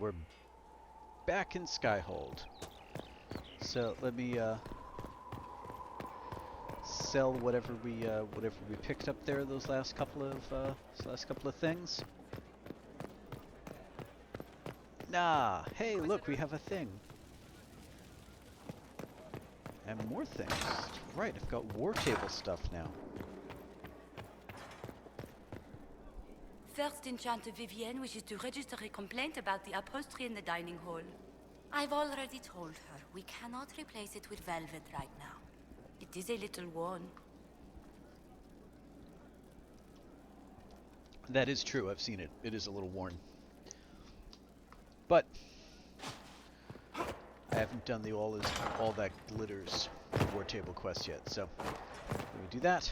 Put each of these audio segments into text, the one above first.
we're back in Skyhold. So let me sell whatever we picked up there. Those last couple of things. Nah. Hey, look, we have a thing. And more things. Right, I've got war table stuff now. First Enchanter Vivienne wishes to register a complaint about the upholstery in the dining hall. I've already told her we cannot replace it with velvet right now. It is a little worn. That is true, I've seen it. It is a little worn. But I haven't done the all that glitters war table quest yet, so let me do that.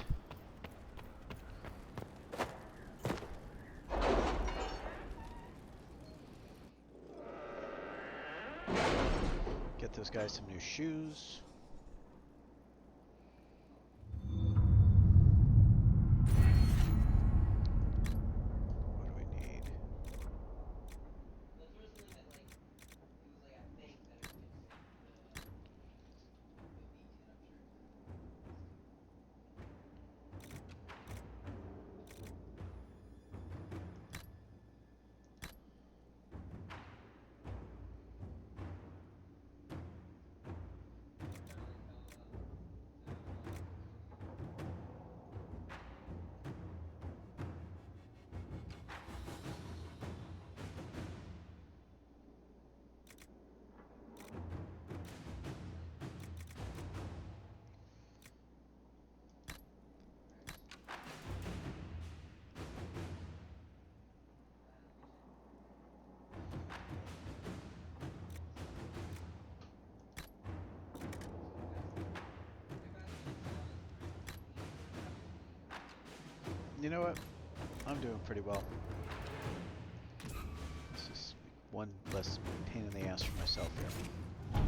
Get those guys some new shoes. What do we need? You know what? I'm doing pretty well. It's just one less pain in the ass for myself here.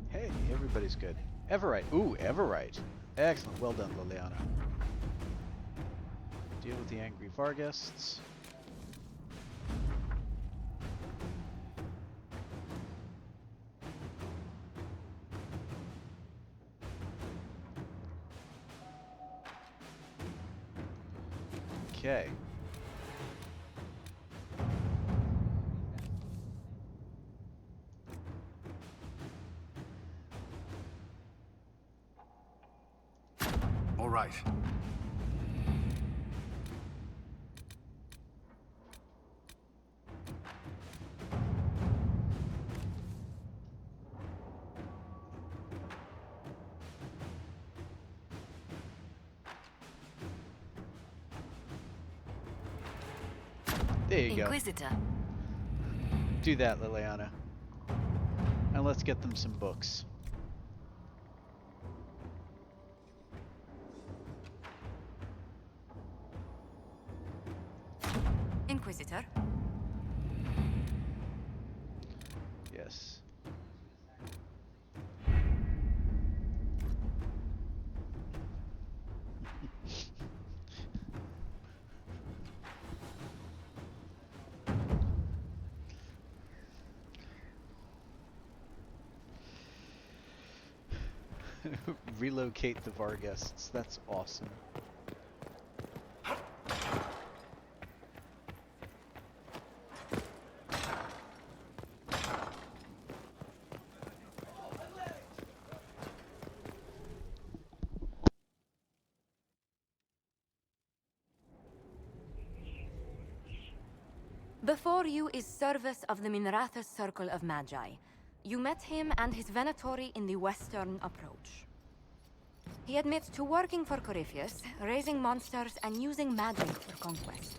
Hey, everybody's good. Everite. Ooh, Everite. Excellent. Well done, Liliana. Deal with the angry Varguests. Okay. All right. There you go. Inquisitor. Do that, Liliana. And let's get them some books. Inquisitor. Yes. Relocate the Varguests. That's awesome. Before you is Service of the Minrathous Circle of Magi. You met him and his Venatori in the Western Approach. He admits to working for Corypheus, raising monsters and using magic for conquest.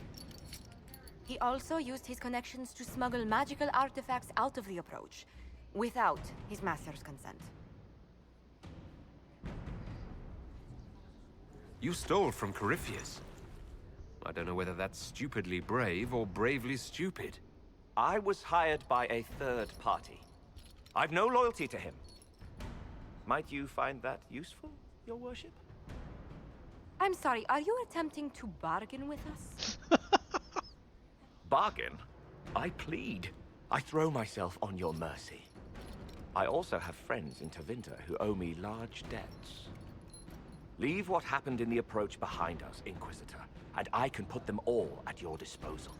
He also used his connections to smuggle magical artifacts out of the Approach, without his master's consent. You stole from Corypheus. I don't know whether that's stupidly brave or bravely stupid. I was hired by a third party. I've no loyalty to him. Might you find that useful, your worship? I'm sorry, are you attempting to bargain with us? Bargain? I plead. I throw myself on your mercy. I also have friends in Tevinter who owe me large debts. Leave what happened in the approach behind us, Inquisitor, and I can put them all at your disposal.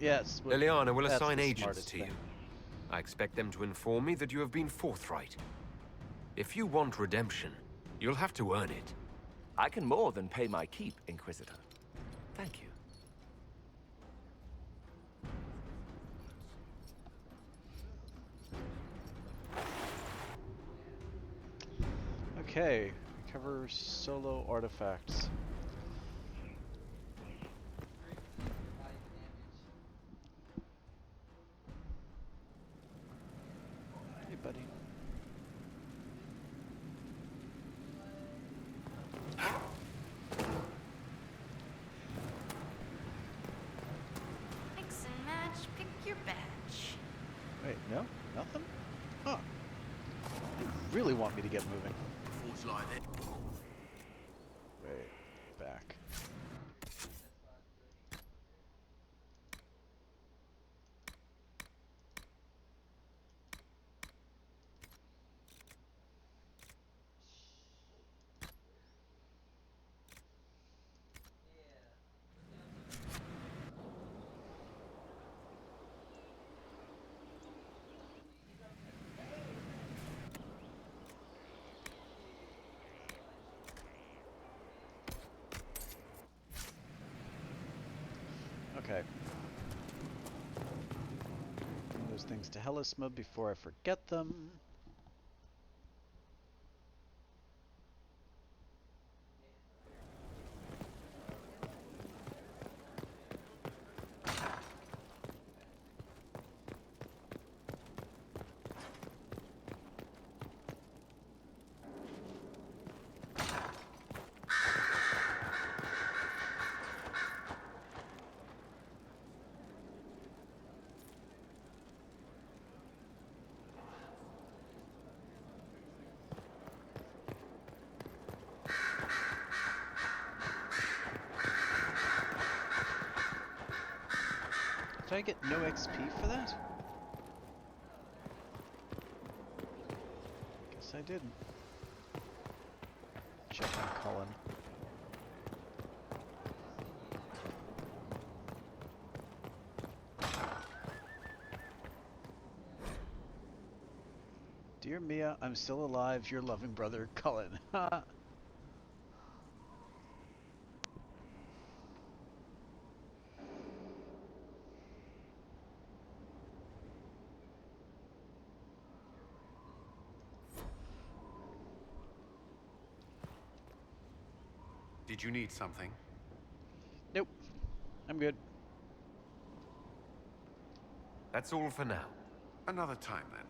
Yes. Leliana will that's assign the agents smartest to you. thing. I expect them to inform me that you have been forthright. If you want redemption, you'll have to earn it. I can more than pay my keep, Inquisitor. Thank you. Okay, recover solo artifacts. Hey, buddy. Mix and match, pick your batch. Wait, no? Nothing? Huh. They really want me to get moving. Wait, back. Okay. Bring those things to Hellisma before I forget them. Did I get no XP for that? Guess I didn't. Check on Cullen. Dear Mia, I'm still alive, your loving brother, Cullen. Did you need something? Nope. I'm good. That's all for now. Another time then.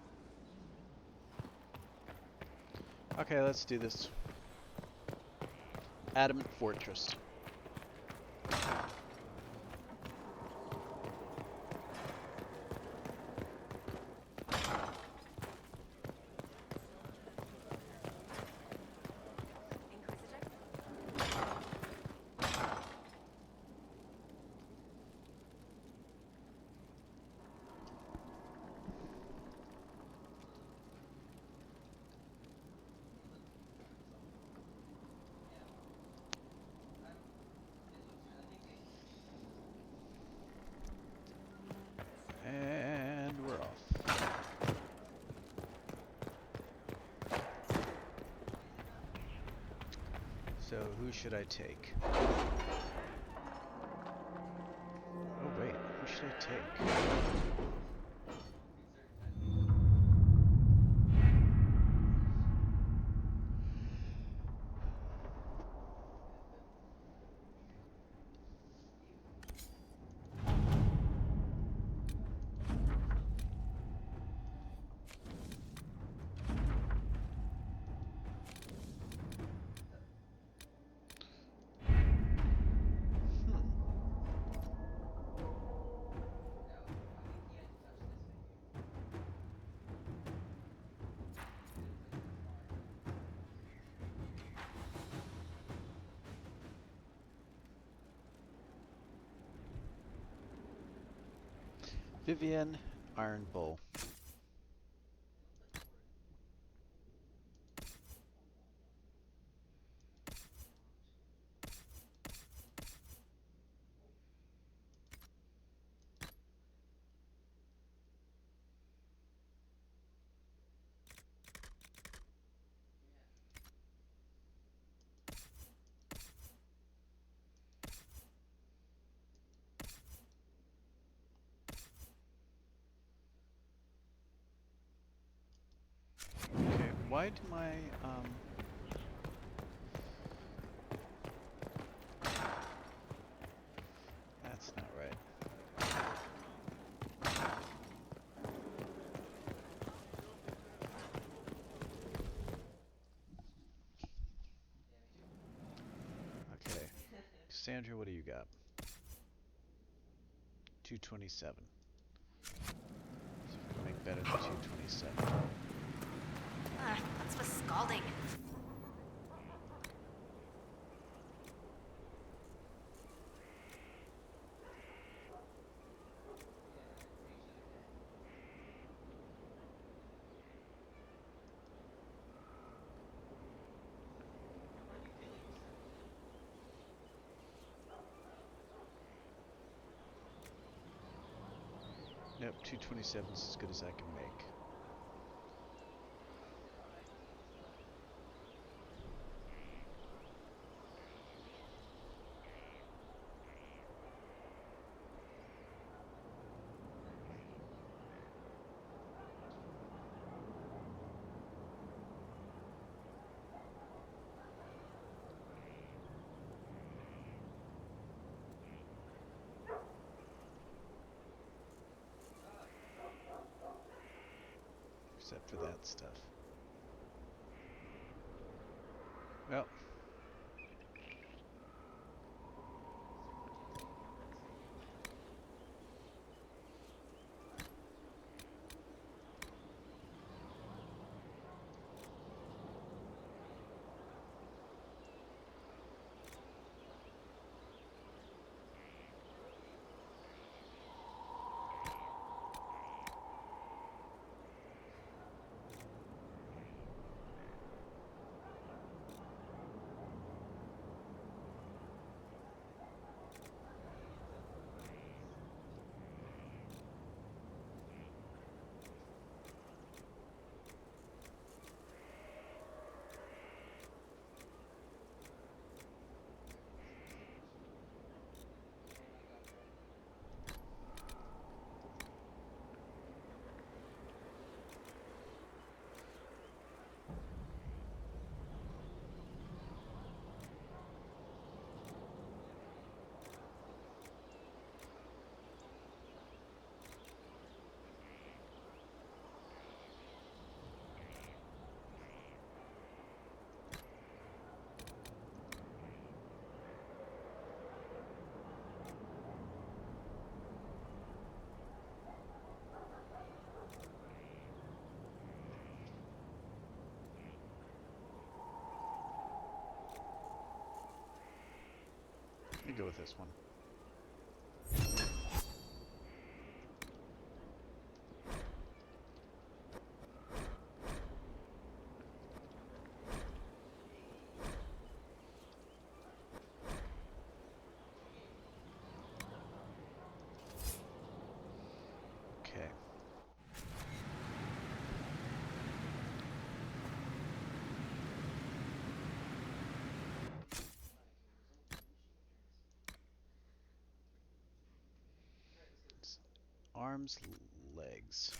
Okay, let's do this. Adamant Fortress. And we're off. So who should I take? Oh wait, who should I take? Vivian, Iron Bull. Okay, why do my that's not right. Okay. Sandra, what do you got? 227. So if we can make better than 227. That's for scalding. Nope, 227 is as good as I can make. Except for that stuff. Well. Let me go with this one. Okay. Arms, legs.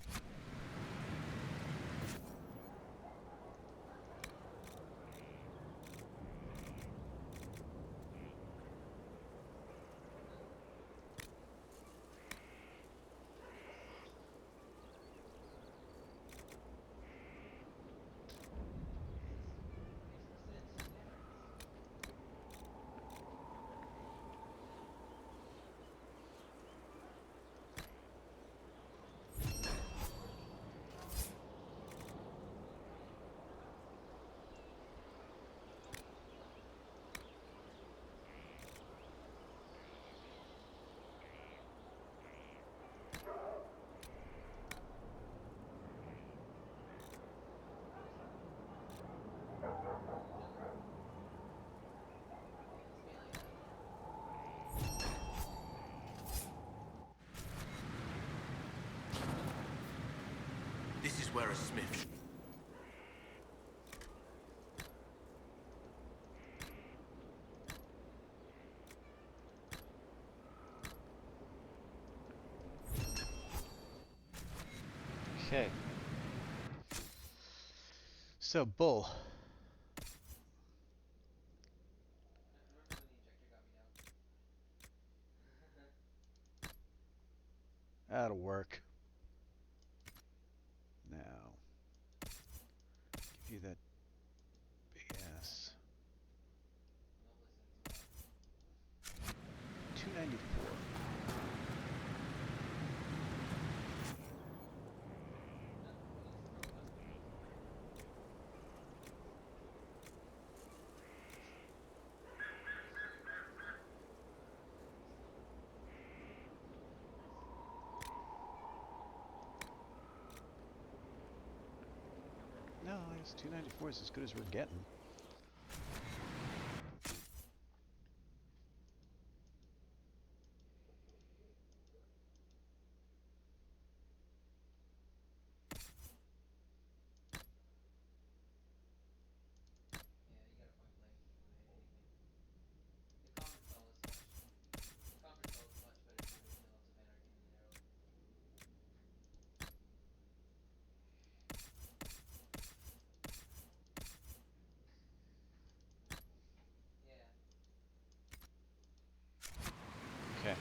where a smith... Okay. So, Bull. That'll work. Now, give you that big ass. 294. No, I guess 294 is as good as we're getting. Okay.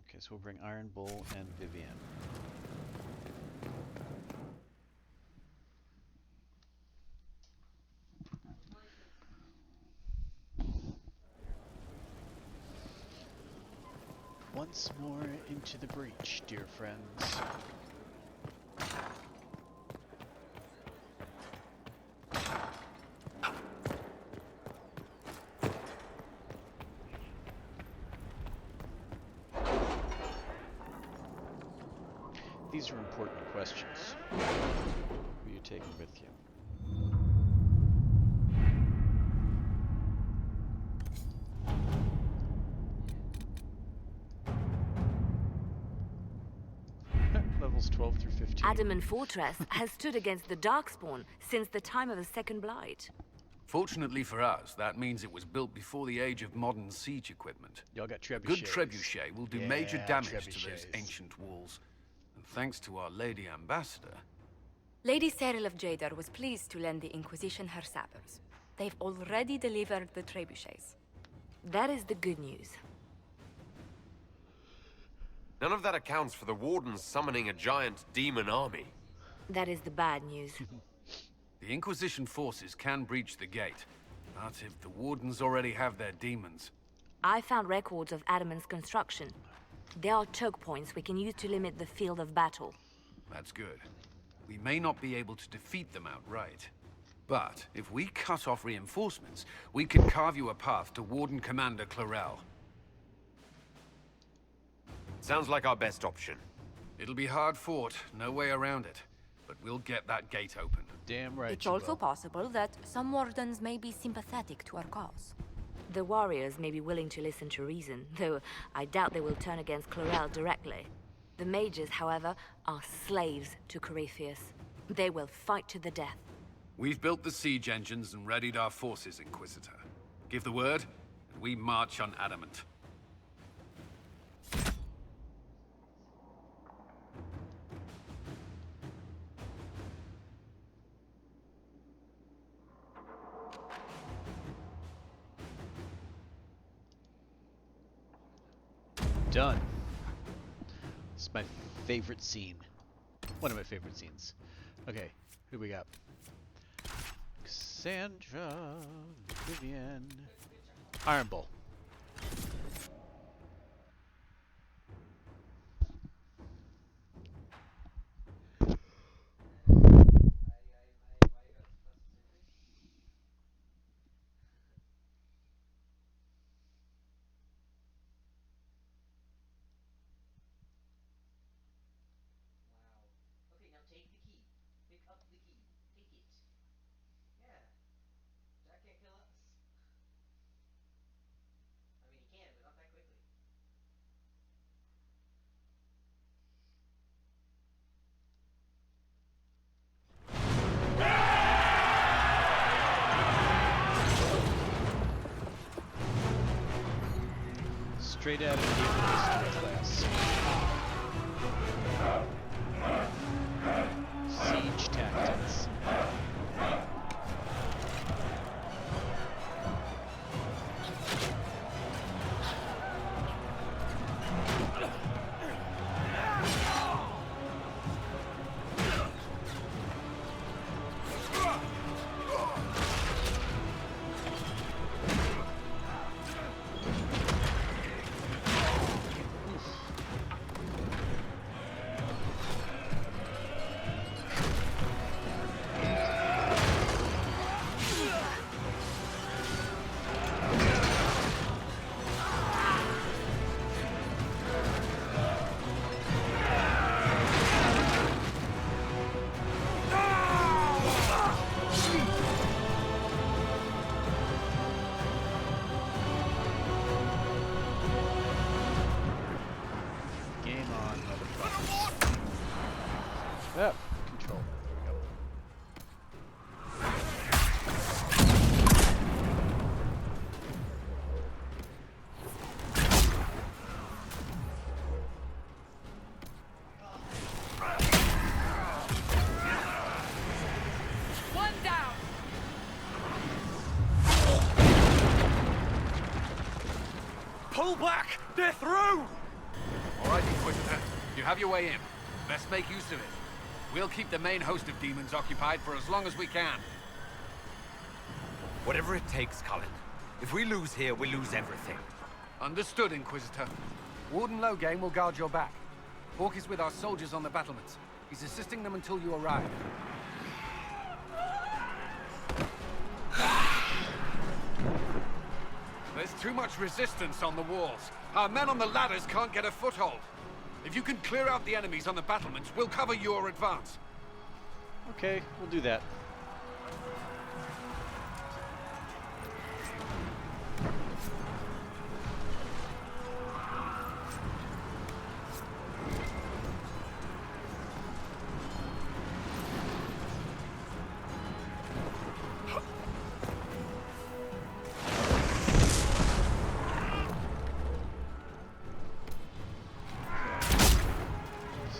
Okay, so we'll bring Iron Bull and Vivian. Once more into the breach, dear friends. These are important questions. Who are you taking with you? Levels 12 through 15. Adamant Fortress has stood against the Darkspawn since the time of the Second Blight. Fortunately for us, that means it was built before the age of modern siege equipment. Y'all got trebuchets. Good trebuchet will do major Yeah, damage to those trebuchets. ancient walls. And thanks to our Lady Ambassador, Lady Cyril of Jadar was pleased to lend the Inquisition her sabers. They've already delivered the trebuchets. That is the good news. None of that accounts for the Wardens summoning a giant demon army. That is the bad news. the Inquisition forces can breach the gate. But if the Wardens already have their demons, I found records of Adamant's construction. There are choke points we can use to limit the field of battle. that's good. We may not be able to defeat them outright. But if we cut off reinforcements, we can carve you a path to Warden Commander Clarel. Sounds like our best option. It'll be hard fought, no way around it. But we'll get that gate open. Damn right. It's you also will. possible that some wardens may be sympathetic to our cause. The warriors may be willing to listen to reason, though I doubt they will turn against Clarel directly. The mages, however, are slaves to Corypheus. They will fight to the death. We've built the siege engines and readied our forces, Inquisitor. Give the word, and we march on Adamant. Done. It's my favorite scene. One of my favorite scenes. Okay, who we got? Cassandra, Vivian, Iron Bull. Okay, now take the key. Pick up the key. Take it. Yeah. Jack can't kill us. I mean, he Straight out of the history class. Siege tactics. Game on, motherfuckers. Oh, control. There we go. One down. Pull back! They're through! All right, Inquisitor. You have your way in. Best make use of it. We'll keep the main host of demons occupied for as long as we can. Whatever it takes, Cullen. If we lose here, we lose everything. Understood, Inquisitor. Warden Loghain will guard your back. Hawk is with our soldiers on the battlements. He's assisting them until you arrive. There's too much resistance on the walls. Our men on the ladders can't get a foothold. If you can clear out the enemies on the battlements, we'll cover your advance. Okay, we'll do that.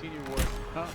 Senior warden, huh?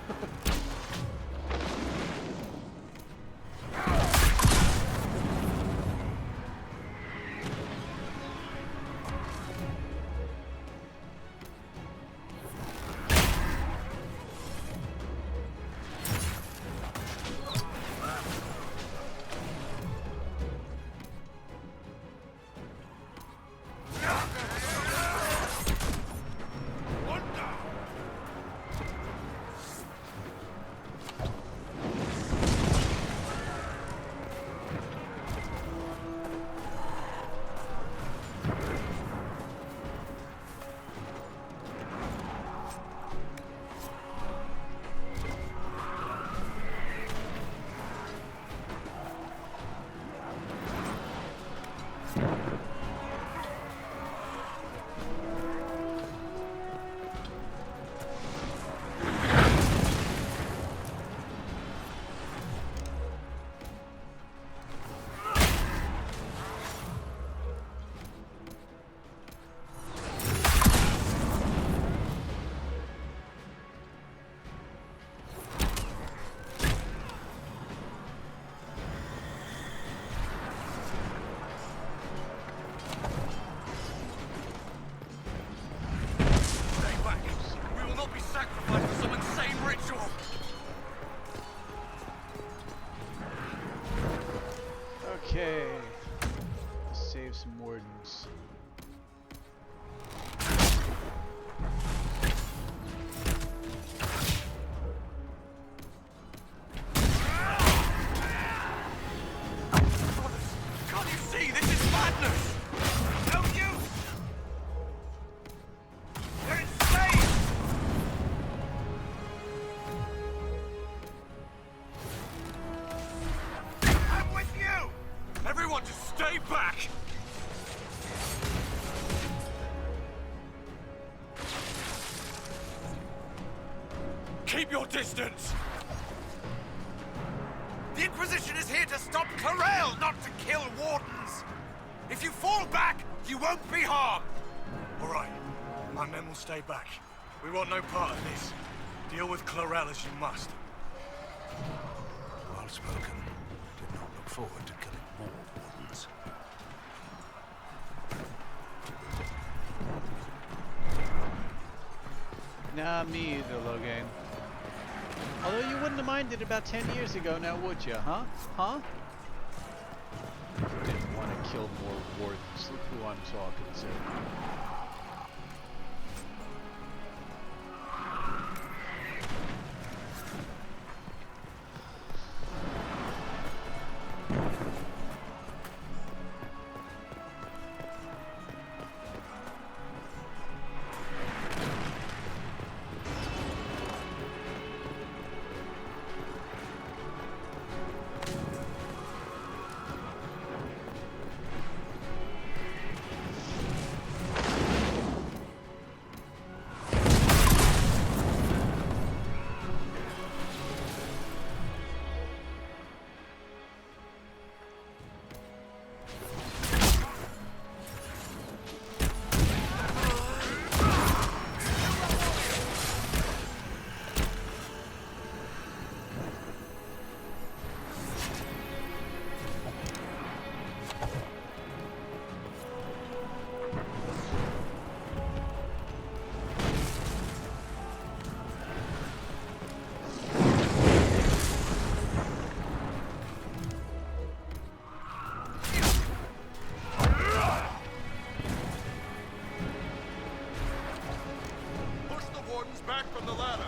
Okay. Save some wardens. Can't you see? This is madness! No use! They're insane! I'm with you! Everyone just stay back! Keep your distance! The Inquisition is here to stop Corel, not to kill wardens! If you fall back, you won't be harmed! All right. My men will stay back. We want no part of this. Deal with Chlorel as you must. Well spoken. Did not look forward to killing more wardens. Nah, me either, Logain. Although you wouldn't have minded about 10 years ago now, would you, huh? Huh? Didn't want to kill more wardens. Look who I'm talking to. Back from the ladder!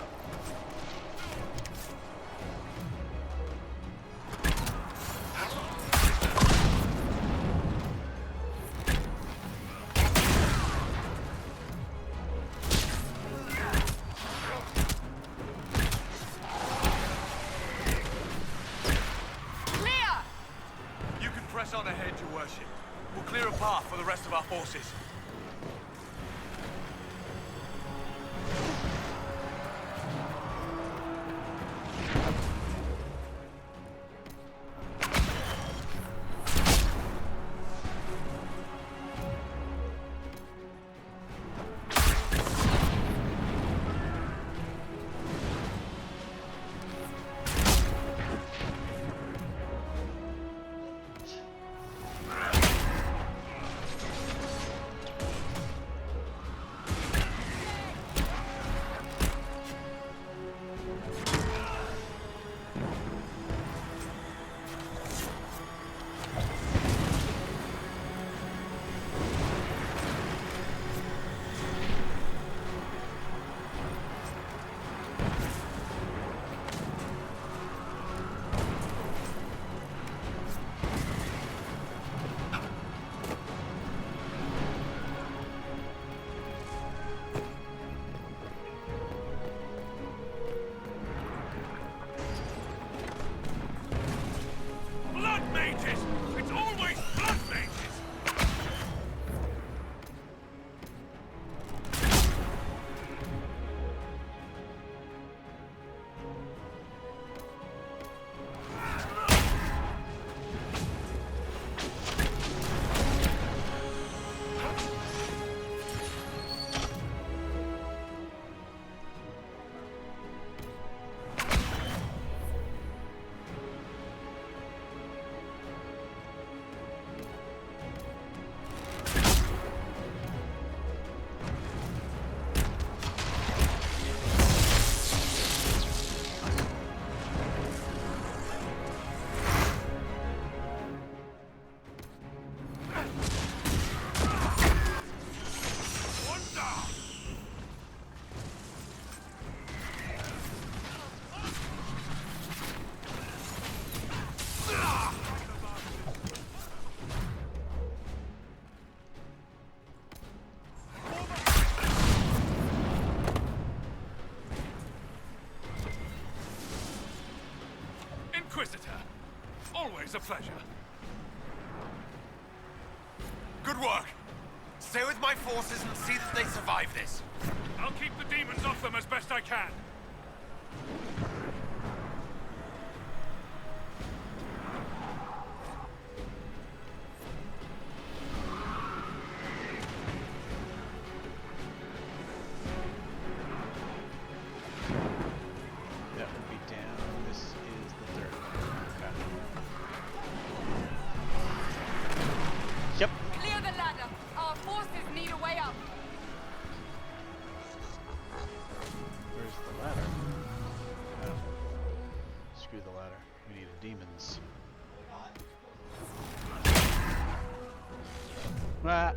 Clear! You can press on ahead, Your Worship. We'll clear a path for the rest of our forces. Inquisitor, always a pleasure. Good work. Stay with my forces and see that they survive this. I'll keep the demons off them as best I can. Screw the ladder. We need a demons. Ah.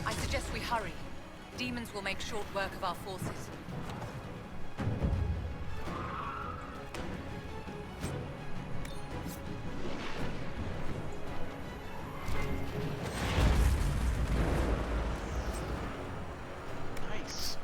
I suggest we hurry. Demons will make short work of our forces. Nice.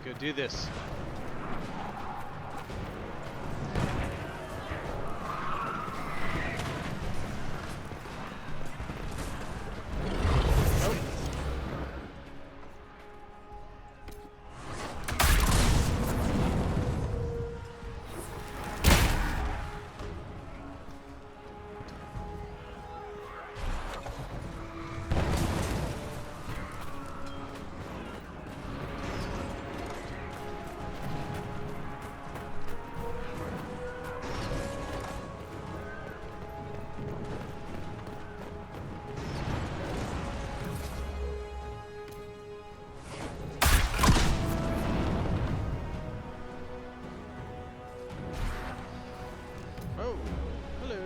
Go do this. Oh, hello.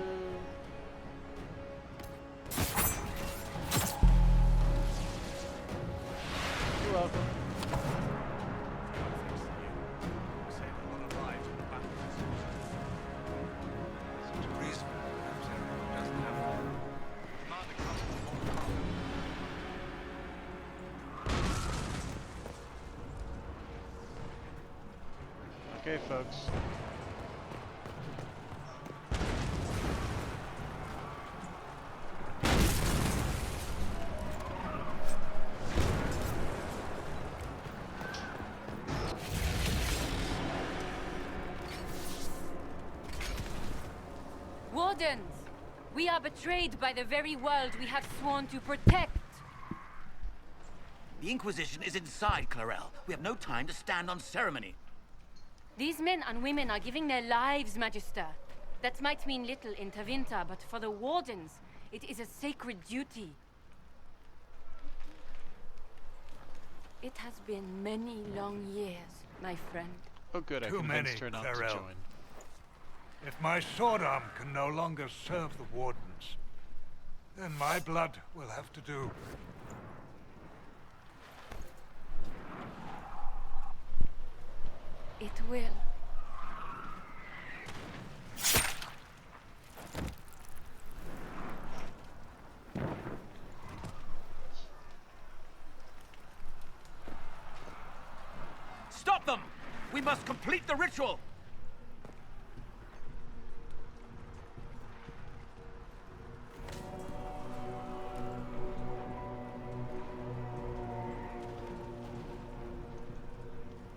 You're welcome. Okay, folks. Wardens! We are betrayed by the very world we have sworn to protect. The Inquisition is inside, Clarel. We have no time to stand on ceremony. These men and women are giving their lives, Magister. That might mean little in Tevinter, but for the Wardens, it is a sacred duty. It has been many long years, my friend. Oh good, I Too convinced many, her not Clarel. to join. If my sword arm can no longer serve the Wardens, then my blood will have to do. It will. Stop them! We must complete the ritual!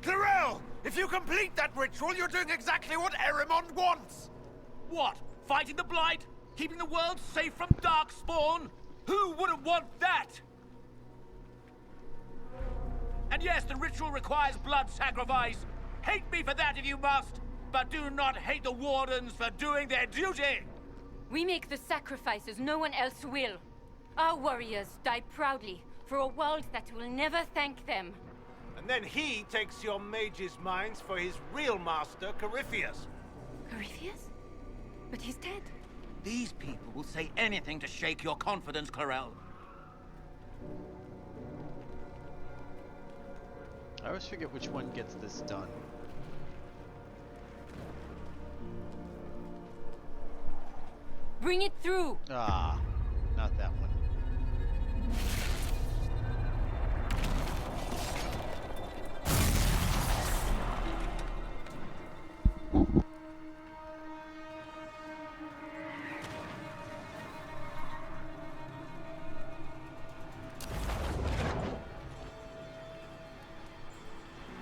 Clarel! If you complete that ritual, you're doing exactly what Erimond wants! What? Fighting the Blight? Keeping the world safe from Darkspawn? Who wouldn't want that? And yes, the ritual requires blood sacrifice. Hate me for that if you must, but do not hate the Wardens for doing their duty! We make the sacrifices no one else will. Our warriors die proudly for a world that will never thank them. And then he takes your mage's minds for his real master, Corypheus. Corypheus? But he's dead. These people will say anything to shake your confidence, Clarel. I always forget which one gets this done. Bring it through! Ah, not that one.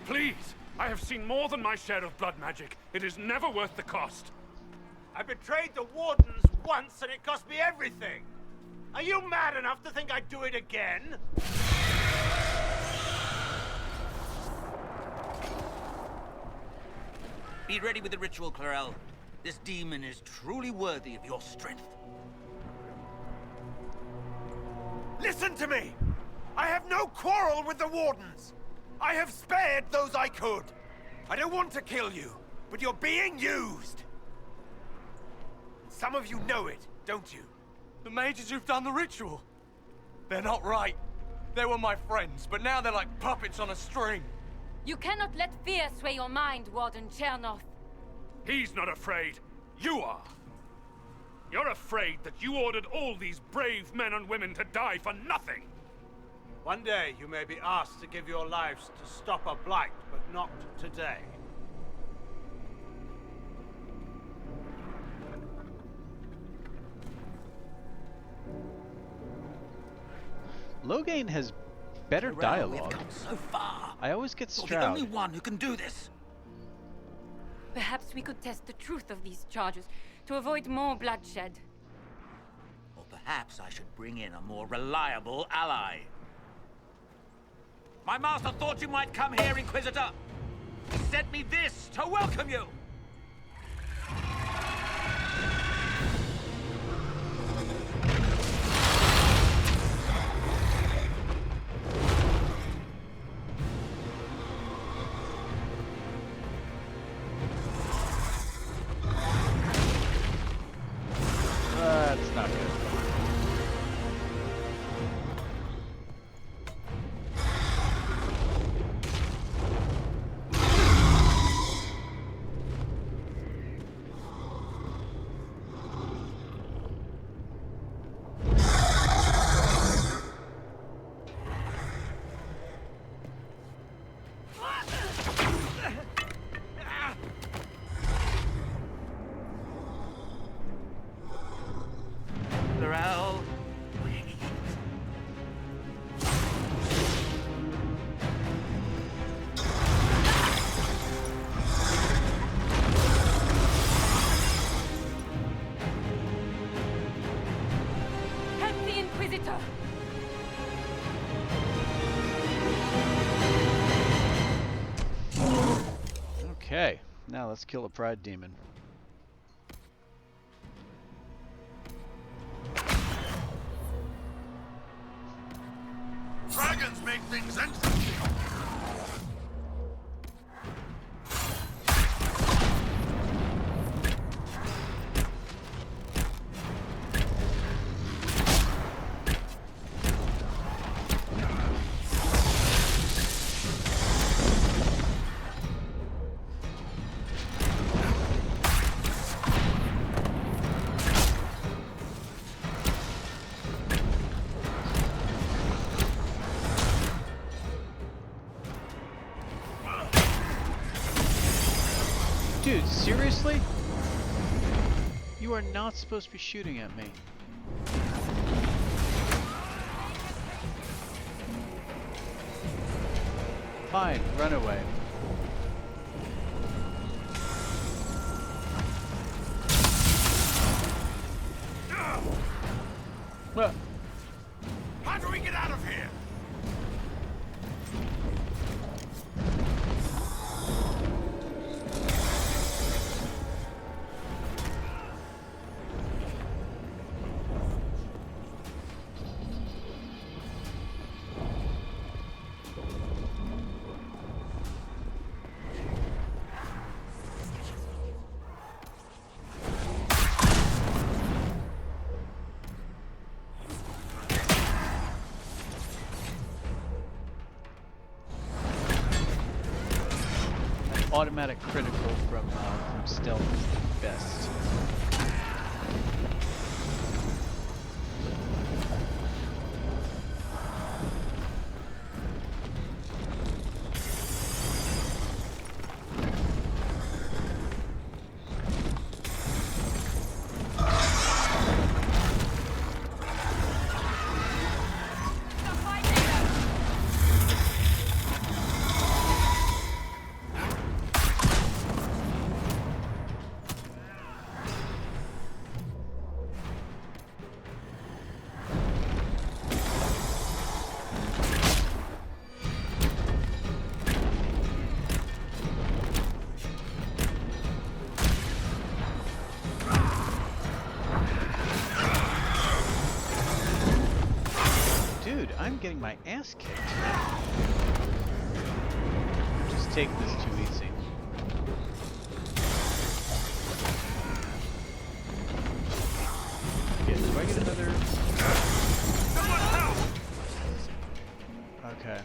Please! I have seen more than my share of blood magic. It is never worth the cost. I betrayed the Wardens once and it cost me everything. Are you mad enough to think I'd do it again? Be ready with the ritual, Clarel. This demon is truly worthy of your strength. Listen to me! I have no quarrel with the Wardens! I have spared those I could! I don't want to kill you, but you're being used! Some of you know it, don't you? The mages who've done the ritual. They're not right. They were my friends, but now they're like puppets on a string. You cannot let fear sway your mind, Warden Chernoff. He's not afraid. You are. You're afraid that you ordered all these brave men and women to die for nothing. One day you may be asked to give your lives to stop a blight, but not today. Loghain has better We've dialogue. come so far. I always get You're the Stroud. only one who can do this. Perhaps we could test the truth of these charges to avoid more bloodshed. Or perhaps I should bring in a more reliable ally. My master thought you might come here, Inquisitor. He sent me this to welcome you. That's not good. Clarel, Help the Inquisitor! Okay, now let's kill a pride demon. Dragons make things interesting. Dude, seriously? You are not supposed to be shooting at me. Fine, run away. Well, How do we get out of here? automatic critical from stealth best. I'm getting my ass kicked. Just take this too easy. Okay, do I get another? Okay.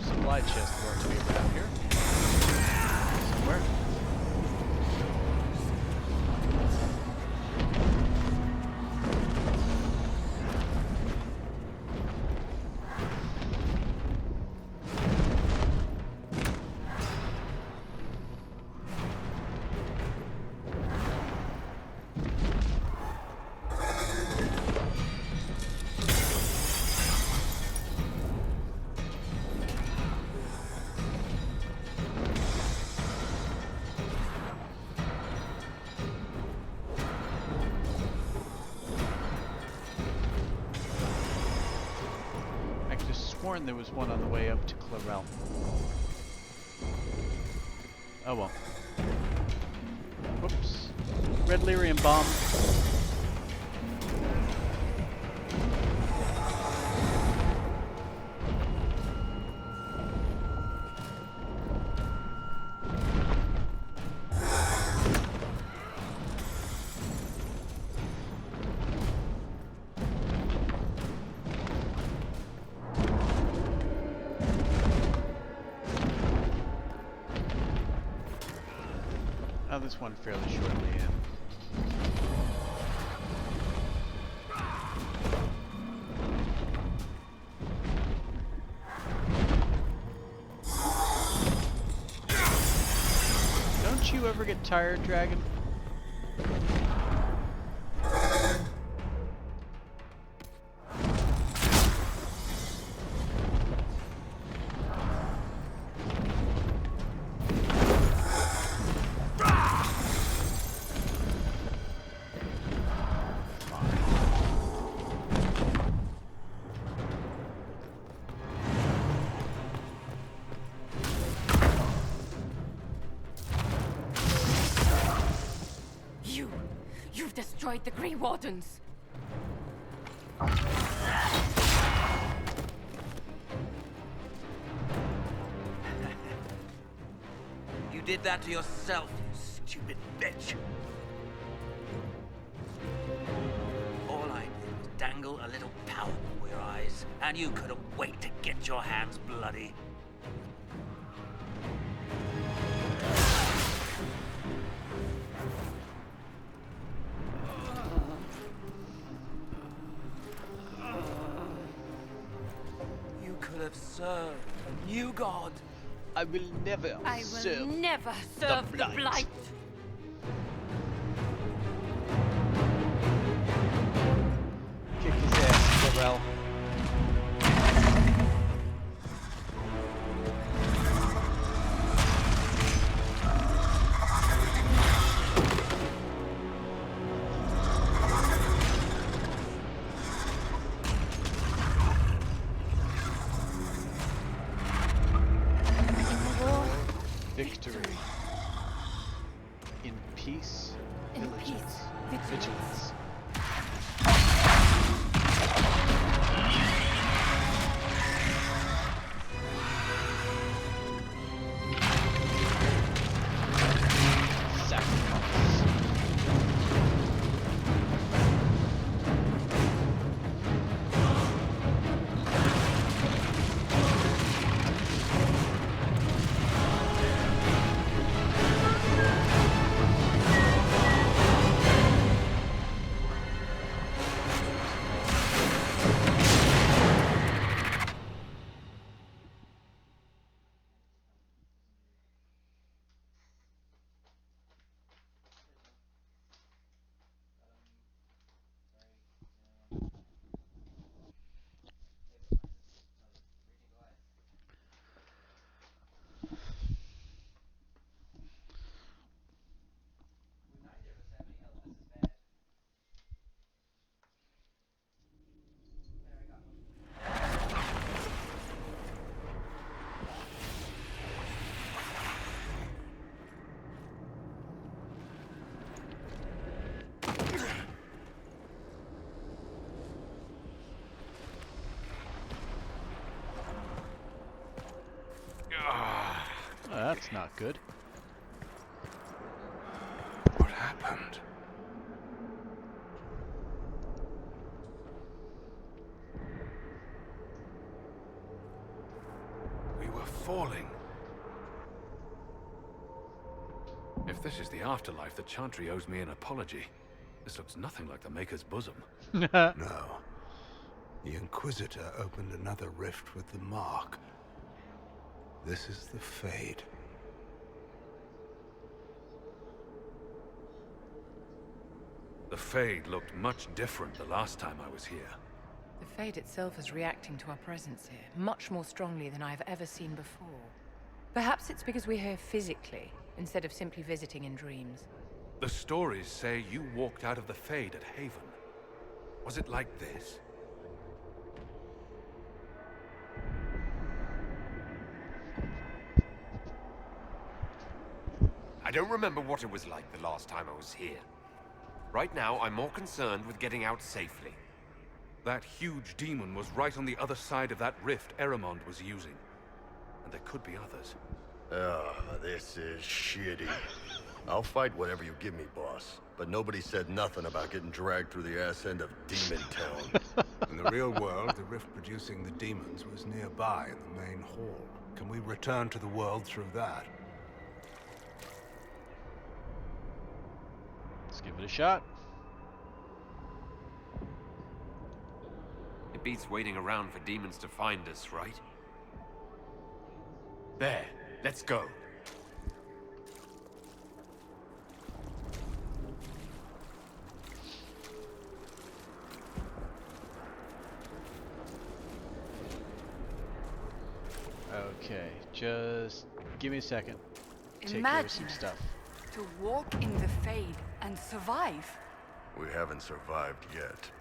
Supply chest ought to be around here somewhere. There was one on the way up to Clarel. Oh well. Whoops. Red Lyrium bomb. Oh, this one fairly shortly in. Don't you ever get tired, Dragon? You've destroyed the Grey Wardens. You did that to yourself, you stupid bitch. All I did was dangle a little power before your eyes, and you couldn't wait to get your hands bloody. serve a new god. I will never I will serve never serve the Blight. Blight. Kick his ass, Corel. Victory. In peace, In vigilance. peace, vigilance. Sacrifice. That's not good. What happened? We were falling. If this is the afterlife, the Chantry owes me an apology. This looks nothing like the Maker's bosom. No. The Inquisitor opened another rift with the Mark. This is the Fade. The Fade looked much different the last time I was here. The Fade itself is reacting to our presence here, much more strongly than I've ever seen before. Perhaps it's because we're here physically, instead of simply visiting in dreams. The stories say you walked out of the Fade at Haven. Was it like this? I don't remember what it was like the last time I was here. Right now, I'm more concerned with getting out safely. That huge demon was right on the other side of that rift Eramond was using. And there could be others. This is shitty. I'll fight whatever you give me, boss. But nobody said nothing about getting dragged through the ass end of Demon Town. In the real world, the rift producing the demons was nearby in the main hall. Can we return to the world through that? Let's give it a shot. It beats waiting around for demons to find us, right? There, let's go. Okay, just give me a second. Take care of some stuff. To walk in the Fade and survive. We haven't survived yet.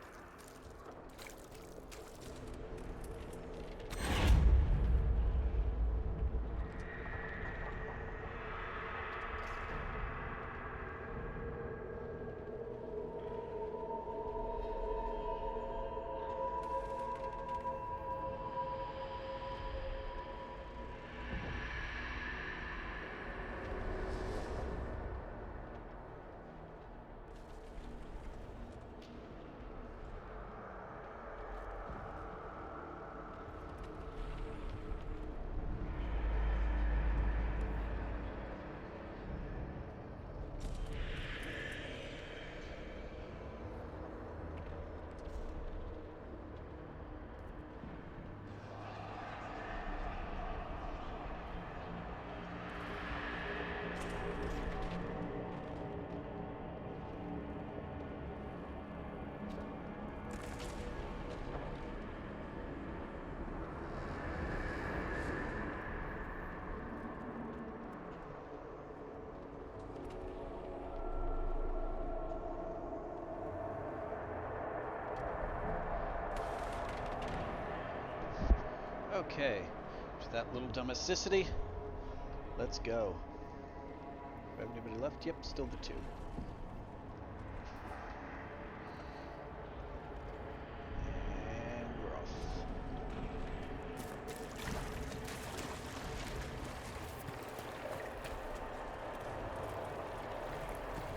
Okay, to that little domesticity, let's go. Do I have anybody left? Yep, still the two. And we're off.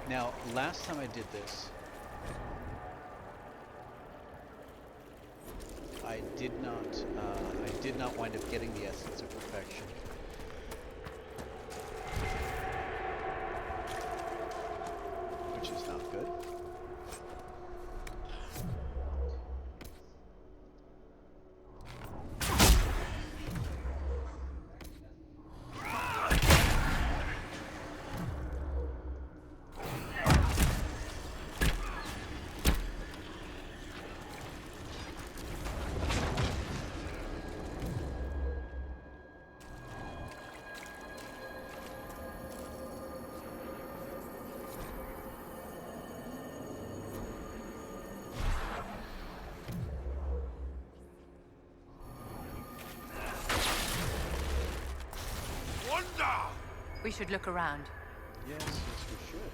Now, last time I did this, I did not wind up getting the Essence of Perfection. Which is not good. We should look around. Yes, yes, we should.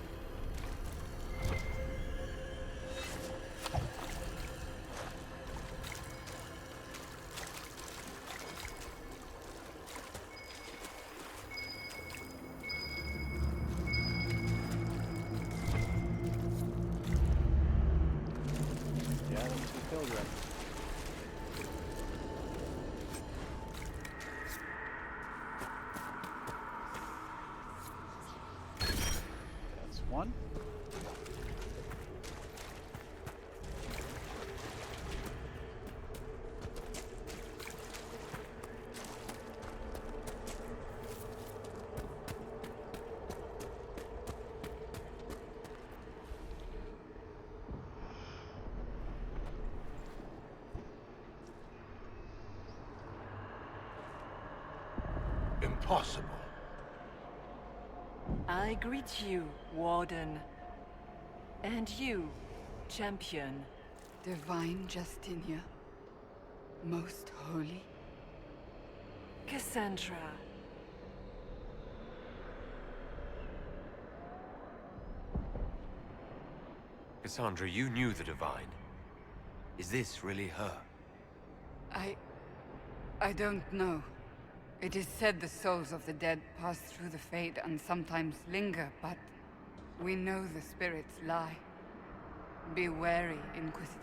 Yeah, that's the pilgrim. That's one. Impossible. I greet you, Warden. And you, Champion. Divine Justinia. Most holy. Cassandra. Cassandra, you knew the Divine. Is this really her? I don't know. It is said the souls of the dead pass through the Fade and sometimes linger, but we know the spirits lie. Be wary, Inquisitor.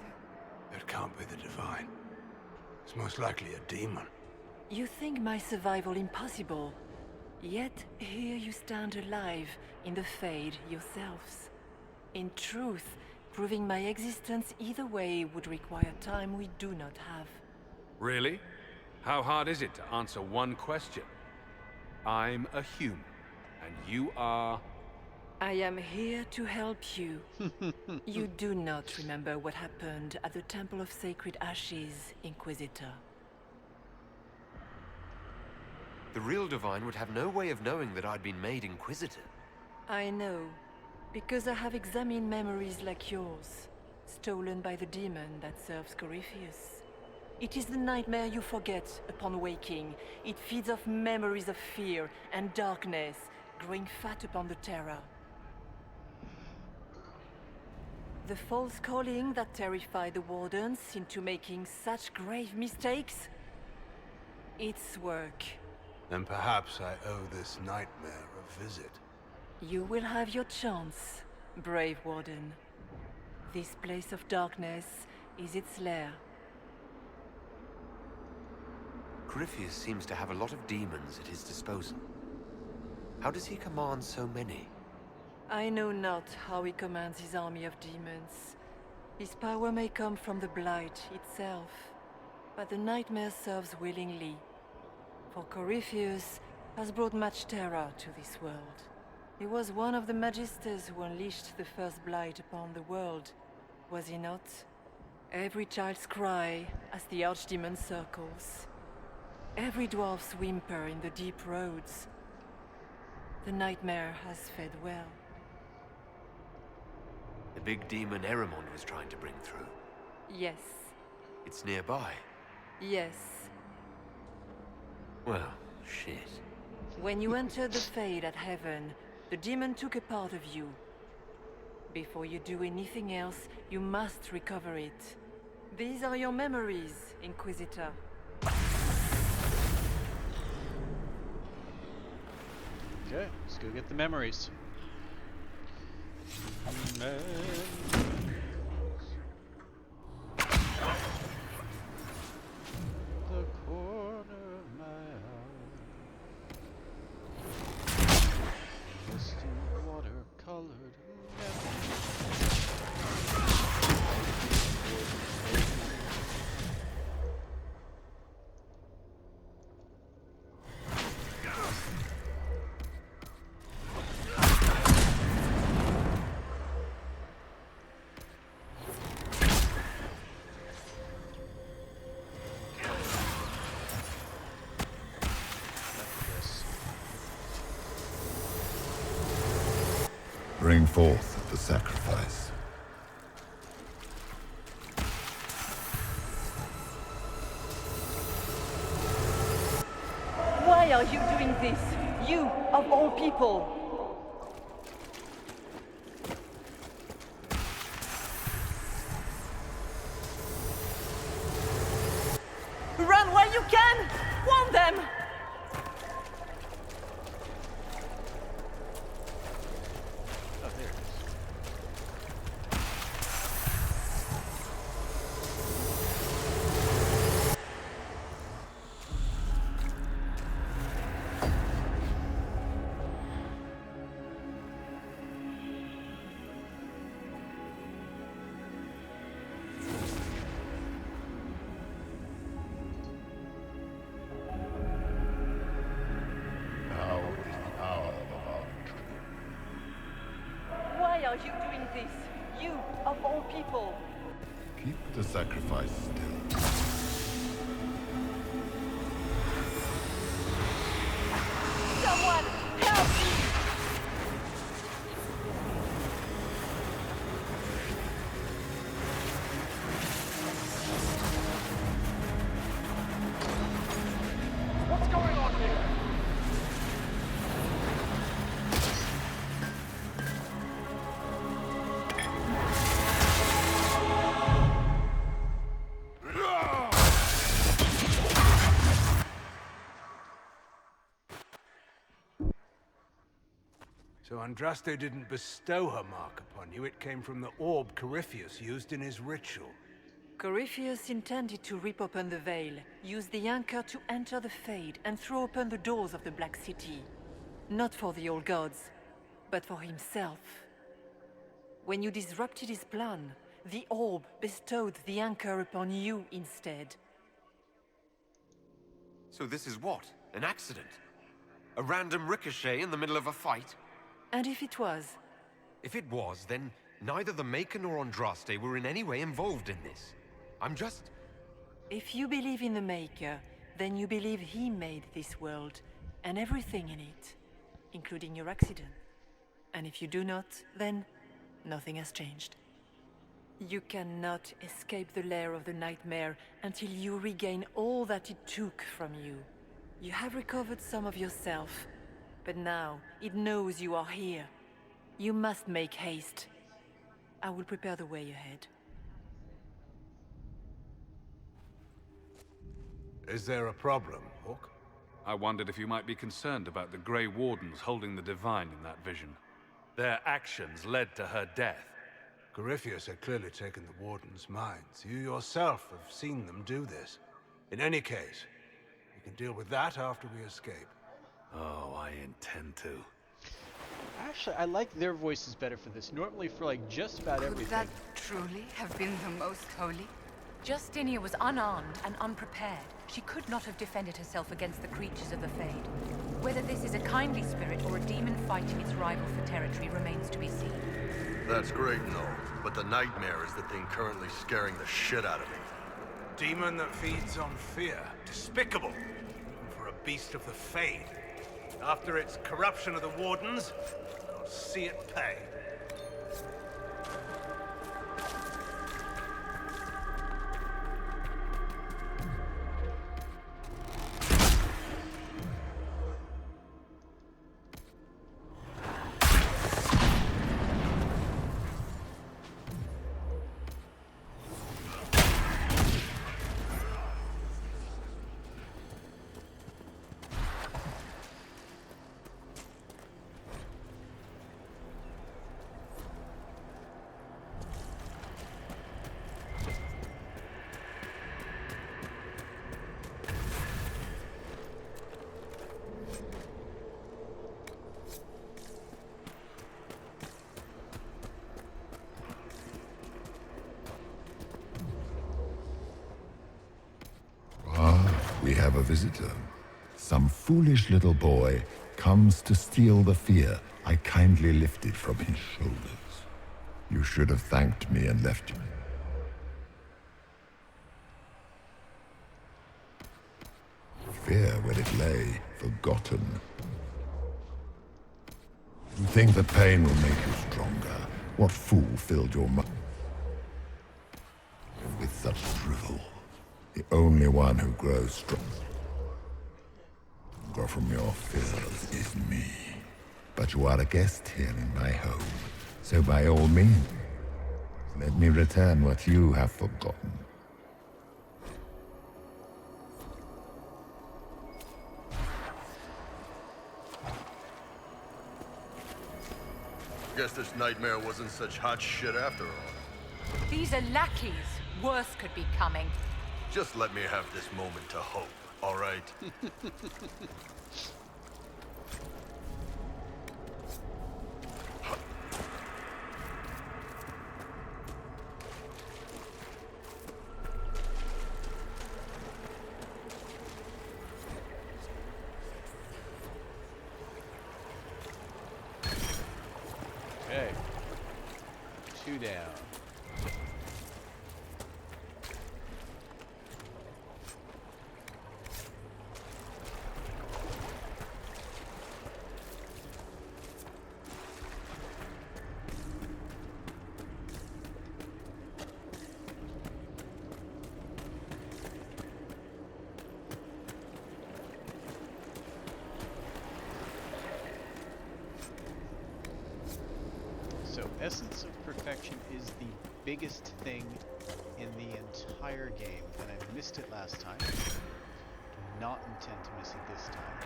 It can't be the Divine. It's most likely a demon. You think my survival impossible. Yet here you stand alive in the Fade yourselves. In truth, proving my existence either way would require time we do not have. Really? How hard is it to answer one question? I'm a human, and you are... I am here to help you. You do not remember what happened at the Temple of Sacred Ashes, Inquisitor. The real Divine would have no way of knowing that I'd been made Inquisitor. I know, because I have examined memories like yours, stolen by the demon that serves Corypheus. It is the nightmare you forget upon waking. It feeds off memories of fear and darkness, growing fat upon the terror. The false calling that terrified the Wardens into making such grave mistakes? Its work. Then perhaps I owe this nightmare a visit. You will have your chance, brave Warden. This place of darkness is its lair. Corypheus seems to have a lot of demons at his disposal. How does he command so many? I know not how he commands his army of demons. His power may come from the Blight itself, but the nightmare serves willingly. For Corypheus has brought much terror to this world. He was one of the Magisters who unleashed the first Blight upon the world, was he not? Every child's cry as the Archdemon circles. Every dwarf's whimper in the deep roads. The nightmare has fed well. The big demon Erimond was trying to bring through. Yes. It's nearby. Yes. Well, shit. When you entered the Fade at Heaven, the demon took a part of you. Before you do anything else, you must recover it. These are your memories, Inquisitor. Okay, let's go get the memories. The corner of my eye. Misty water-colored Bring forth the sacrifice. Why are you doing this? You, of all people! Run while you can! Warn them! Oh, there it is. Why are you doing this? You, of all people! Keep the sacrifice still. Someone, help me! What's going on here? So Andraste didn't bestow her mark upon you. It came from the orb Corypheus used in his ritual. Corypheus intended to rip open the veil, use the anchor to enter the Fade, and throw open the doors of the Black City. Not for the old gods, but for himself. When you disrupted his plan, the orb bestowed the anchor upon you instead. So this is what? An accident? A random ricochet in the middle of a fight? And if it was? If it was, then neither the Maker nor Andraste were in any way involved in this. I'm just... If you believe in the Maker, then you believe he made this world, and everything in it, including your accident. And if you do not, then nothing has changed. You cannot escape the lair of the nightmare until you regain all that it took from you. You have recovered some of yourself, but now it knows you are here. You must make haste. I will prepare the way ahead. Is there a problem, Hawk? I wondered if you might be concerned about the Grey Wardens holding the Divine in that vision. Their actions led to her death. Corypheus had clearly taken the Warden's minds. You yourself have seen them do this. In any case, we can deal with that after we escape. Oh, I intend to. Actually, I like their voices better for this. Normally for like just about Could everything. that truly have been the most holy? Justinia was unarmed and unprepared. She could not have defended herself against the creatures of the Fade. Whether this is a kindly spirit or a demon fighting its rival for territory remains to be seen. That's great and all, but the nightmare is the thing currently scaring the shit out of me. Demon that feeds on fear. Despicable. Even for a beast of the Fade. After its corruption of the Wardens, I'll see it pay. have a visitor. Some foolish little boy comes to steal the fear I kindly lifted from his shoulders. You should have thanked me and left him. Fear where it lay, forgotten. You think that pain will make you stronger? What fool filled your mind with such drivel? The only one who grows strong from your fears is me. But you are a guest here in my home, so by all means, let me return what you have forgotten. Guess this nightmare wasn't such hot shit after all. These are lackeys. Worse could be coming. Just let me have this moment to hope, all right? Okay. 2 down. So, Essence of Perfection is the biggest thing in the entire game, and I missed it last time. Do not intend to miss it this time.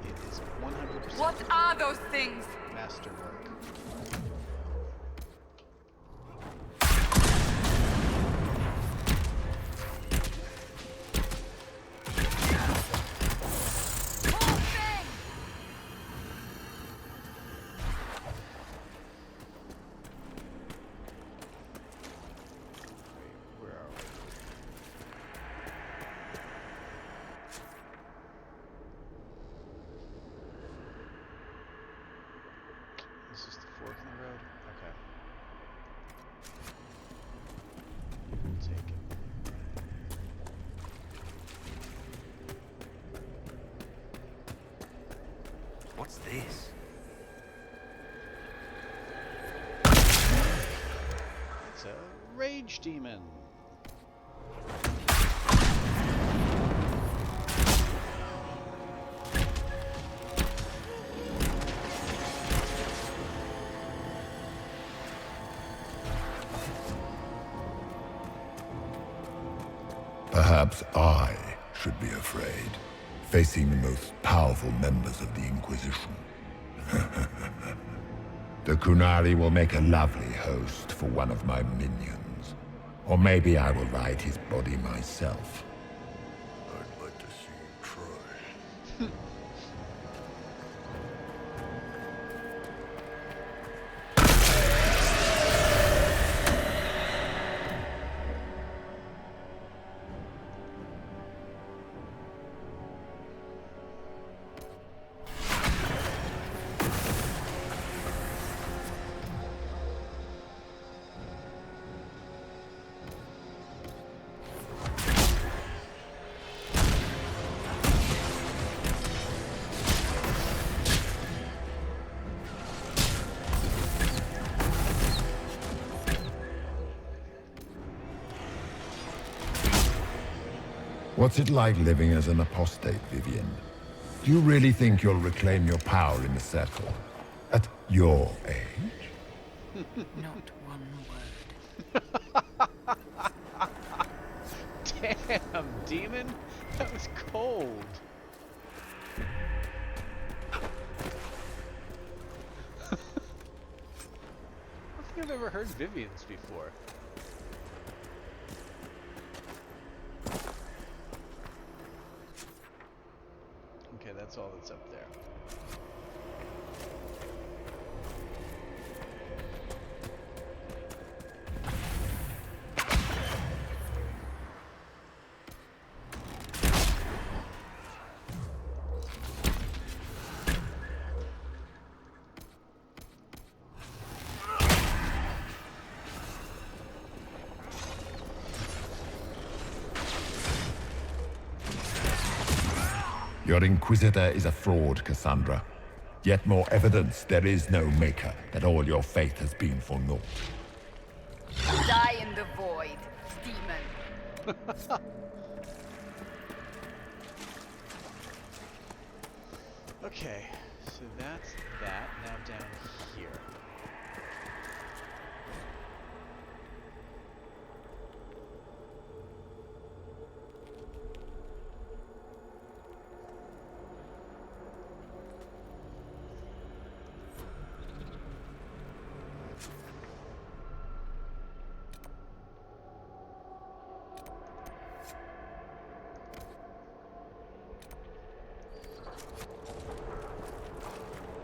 It is 100% What are those things? masterwork. This is the fork in the road? Okay. We'll take it. What's this? It's a rage demon. Perhaps I should be afraid, facing the most powerful members of the Inquisition. The Kunari will make a lovely host for one of my minions. Or maybe I will ride his body myself. I'd like to see you try. What's it like living as an apostate, Vivian? Do you really think you'll reclaim your power in the Circle? At your age? Not one word. Damn, demon! That was cold. I don't think I've ever heard Vivian's before. Okay, that's all that's up there. Your Inquisitor is a fraud, Cassandra. Yet more evidence there is no Maker, that all your faith has been for naught. Die in the void, demon. Okay, so that's that. Now down here.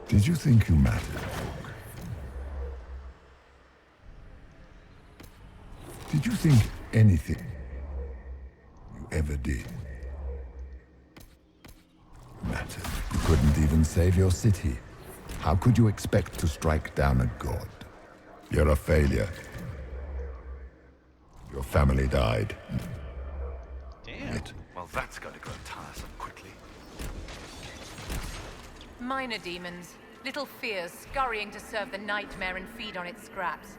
Did you think you mattered, Rogue? Did you think anything you ever did mattered? You couldn't even save your city. How could you expect to strike down a god? You're a failure. Your family died. Damn. Well, that's going to grow tiresome quickly. Minor demons. Little fears scurrying to serve the nightmare and feed on its scraps.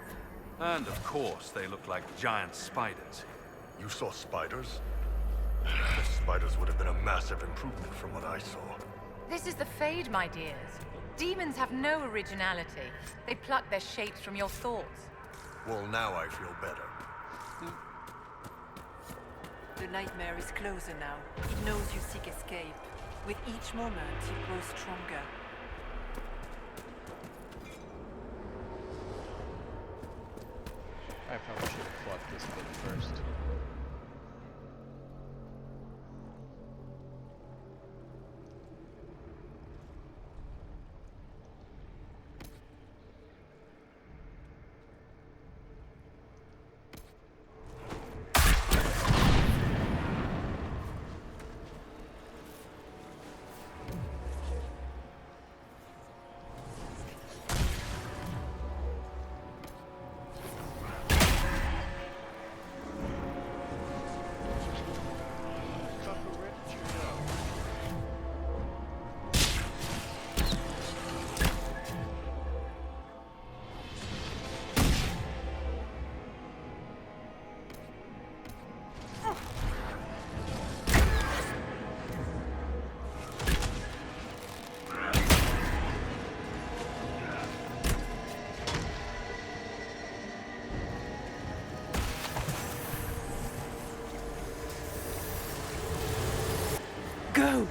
And of course, they look like giant spiders. You saw spiders? The spiders would have been a massive improvement from what I saw. This is the Fade, my dears. Demons have no originality. They pluck their shapes from your thoughts. Well, now I feel better. The nightmare is closer now. It knows you seek escape. With each moment, it grows stronger. I probably should have fought this bit first. Go!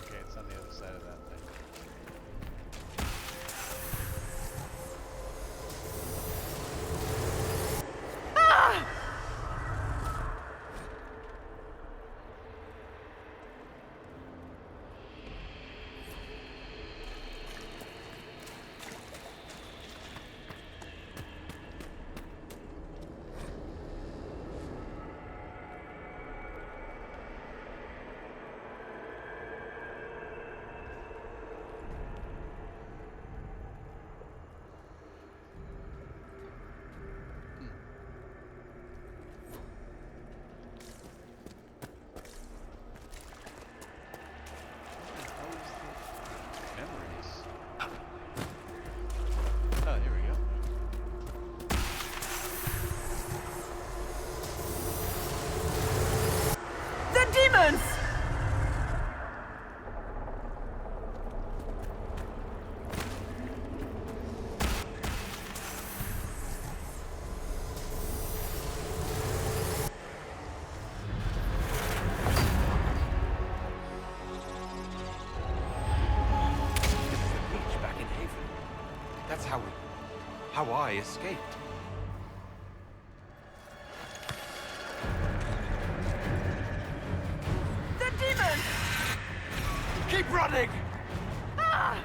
Okay, it's on the other side of that thing. Oh, here we go. The demons! Back in Haven. That's how I escaped. The demons! Keep running! Ah!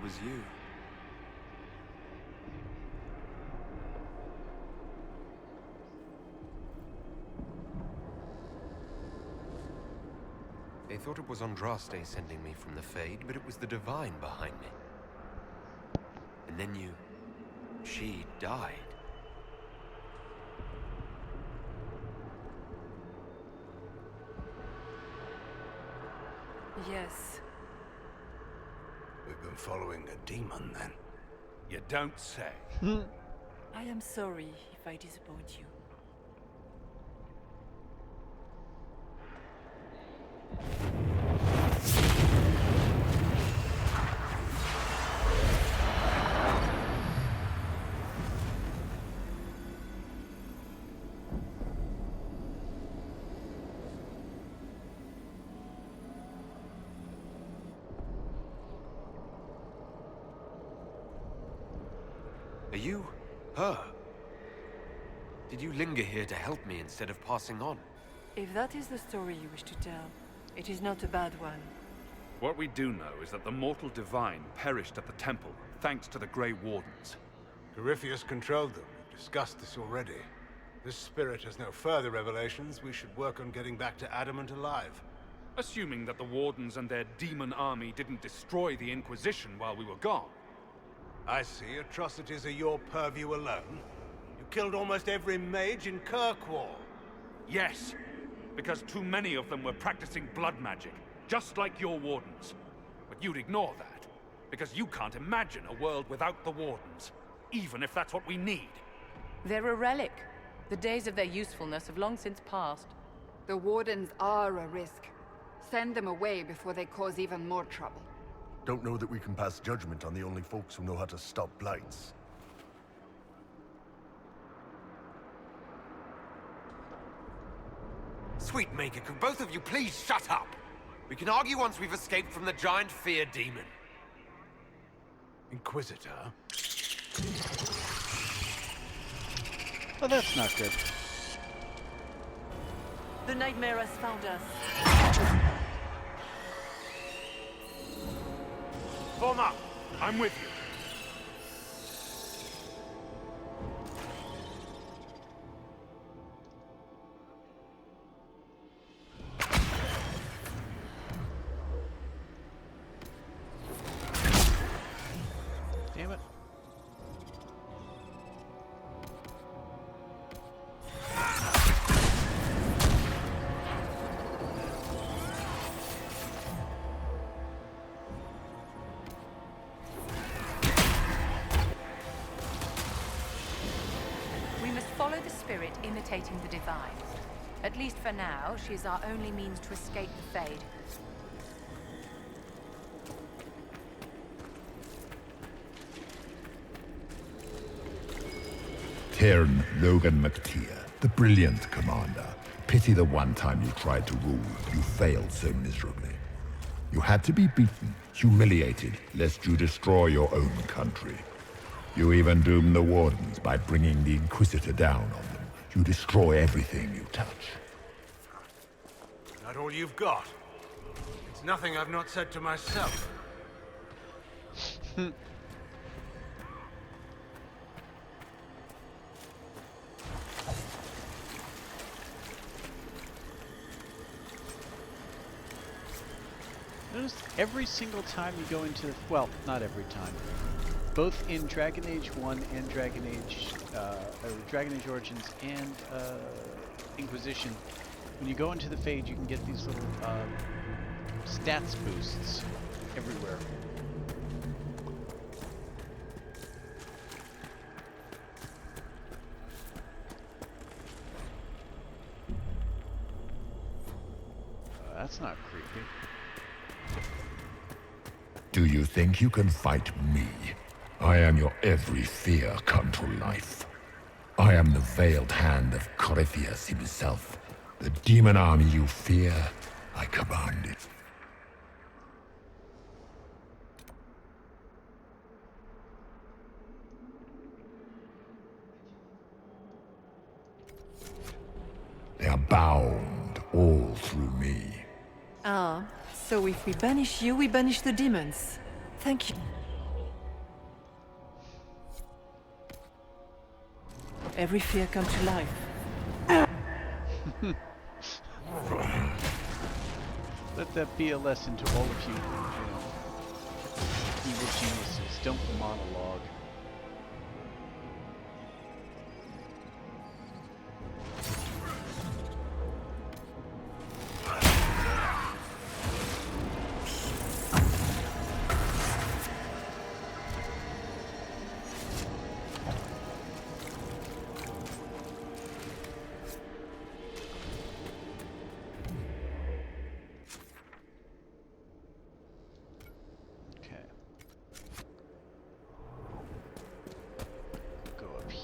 was you. They thought it was Andraste sending me from the Fade, but it was the Divine behind me. And then she died. Yes. We've been following a demon, then. You don't say. I am sorry if I disappoint you. Are you her? Did you linger here to help me instead of passing on? If that is the story you wish to tell, it is not a bad one. What we do know is that the mortal divine perished at the temple, thanks to the Grey Wardens. Corypheus controlled them. We've discussed this already. This spirit has no further revelations. We should work on getting back to Adamant alive. Assuming that the Wardens and their demon army didn't destroy the Inquisition while we were gone. I see. Atrocities are your purview alone. You killed almost every mage in Kirkwall. Yes, because too many of them were practicing blood magic, just like your Wardens. But you'd ignore that, because you can't imagine a world without the Wardens, even if that's what we need. They're a relic. The days of their usefulness have long since passed. The Wardens are a risk. Send them away before they cause even more trouble. Don't know that we can pass judgment on the only folks who know how to stop blights. Sweetmaker, could both of you please shut up? We can argue once we've escaped from the giant fear demon. Inquisitor? Oh, that's not good. The nightmare has found us. Form up! I'm with you. Damn it. Follow the spirit imitating the divine. At least for now, she is our only means to escape the Fade. Cairn Logan McTeer, the brilliant commander. Pity the one time you tried to rule, you failed so miserably. You had to be beaten, humiliated, lest you destroy your own country. You even doom the Wardens by bringing the Inquisitor down on them. You destroy everything you touch. Not all you've got. It's nothing I've not said to myself. Notice every single time you go into, well, not every time, both in Dragon Age 1 and Dragon Age Origins and Inquisition, when you go into the Fade, you can get these little stats boosts everywhere. That's not creepy. Do you think you can fight me? I am your every fear come to life. I am the veiled hand of Corypheus himself. The demon army you fear, I command it. They are bound all through me. Ah, so if we banish you, we banish the demons. Thank you. every fear come to life. Let that be a lesson to all of you, evil geniuses. Don't monologue.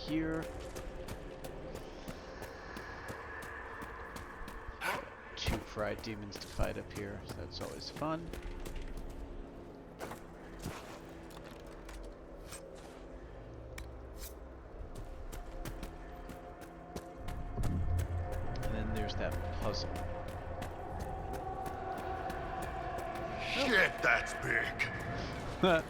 Here. Two fried demons to fight up here, so that's always fun. And then there's that puzzle. Shit, that's big.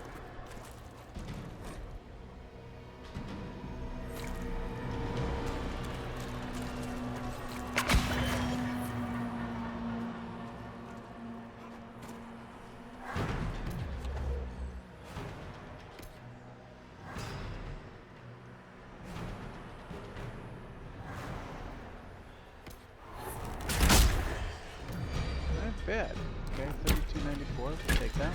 Bad. Okay, 3294. We'll take that.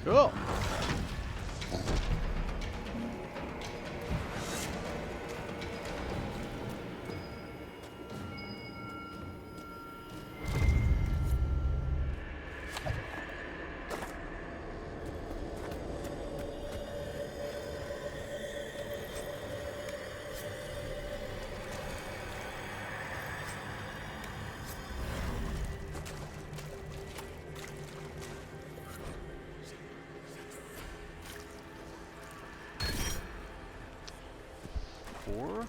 Cool. Four.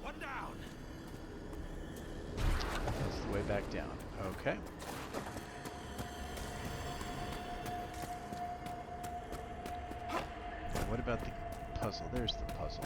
One down. That's the way back down. Okay. What about the puzzle? There's the puzzle.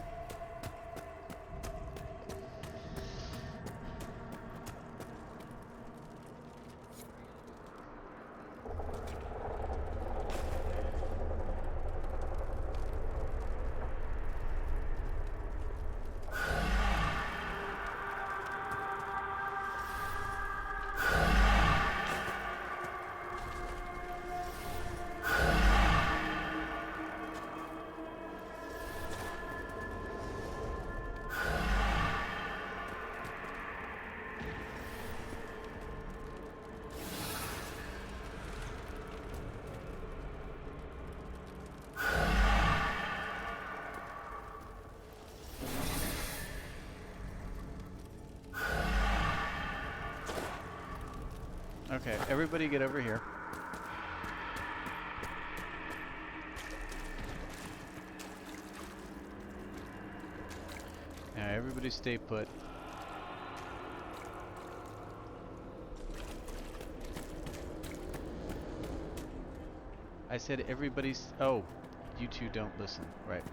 Okay, everybody get over here. Now everybody stay put. I said everybody's... Oh, you two don't listen. Right.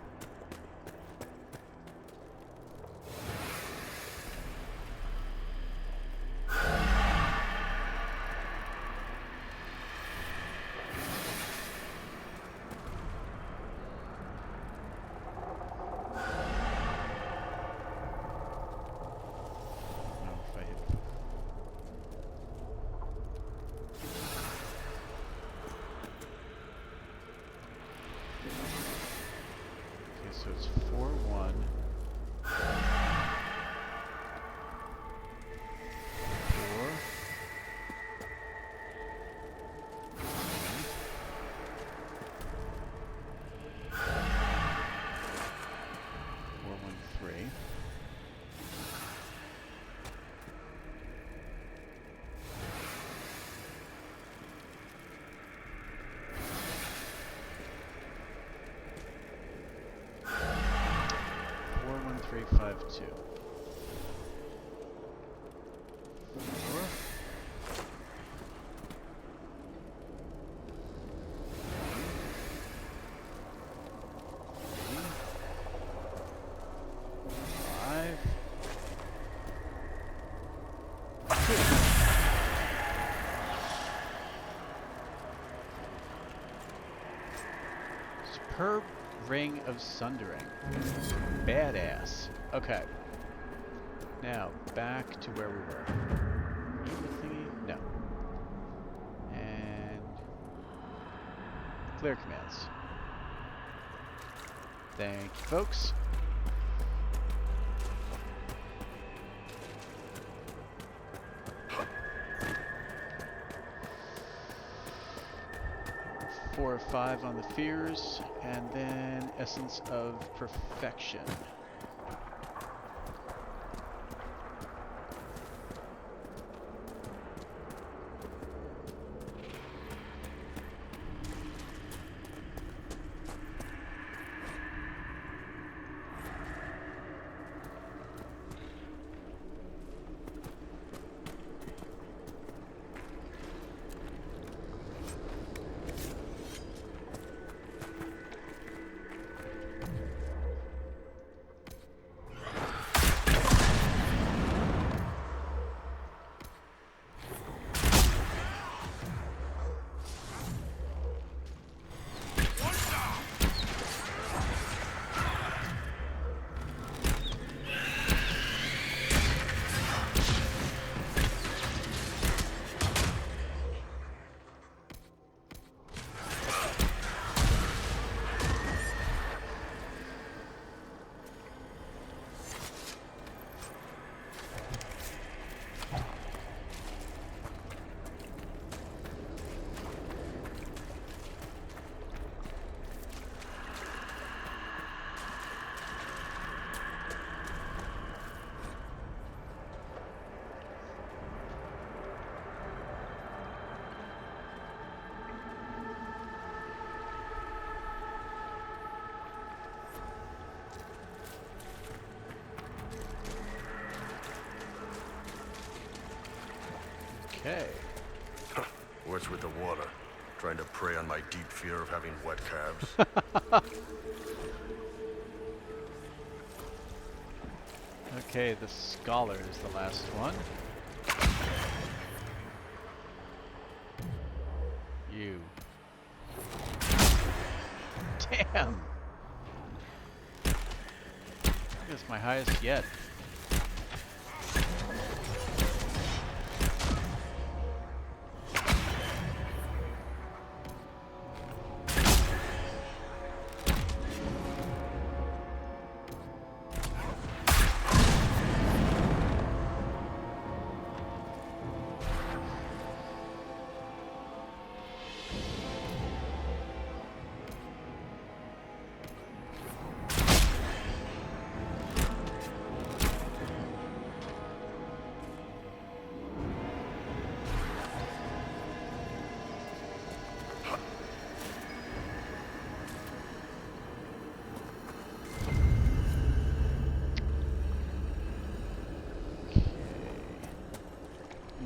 So it's 4-1. 352. 4. 5. 6. Superb Ring of Sundering. Badass. Okay. Now, back to where we were. Thingy? No. And... clear commands. Thank you, folks. Four or 5 on the fears, and then Essence of Perfection. Okay. What's with the water? Trying to prey on my deep fear of having wet calves? Okay, the Scholar is the last one. You. Damn! That's my highest yet.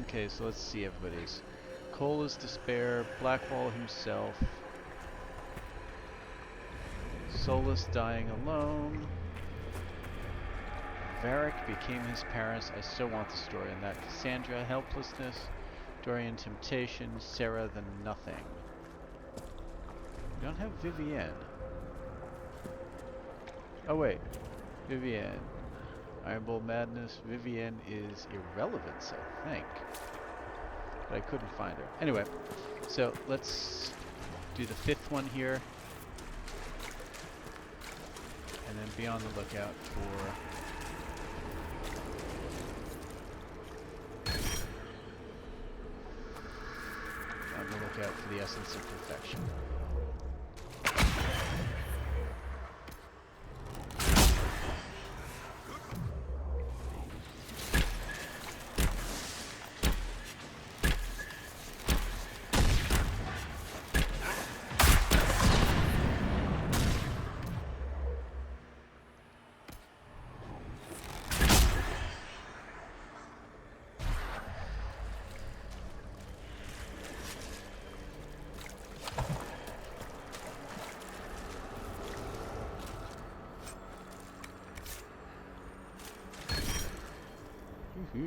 Okay, so let's see everybody's. Cole is Despair, Blackwall himself, Solus dying alone, Varric became his parents. I still want the story on that. Cassandra, Helplessness, Dorian, Temptation, Sarah, the Nothing. We don't have Vivienne. Oh wait, Vivienne. Iron Bull Madness. Vivienne is Irrelevance, I think. But I couldn't find her. Anyway, so let's do the 5th one here. And then be on the lookout for... on the lookout for the Essence of Perfection.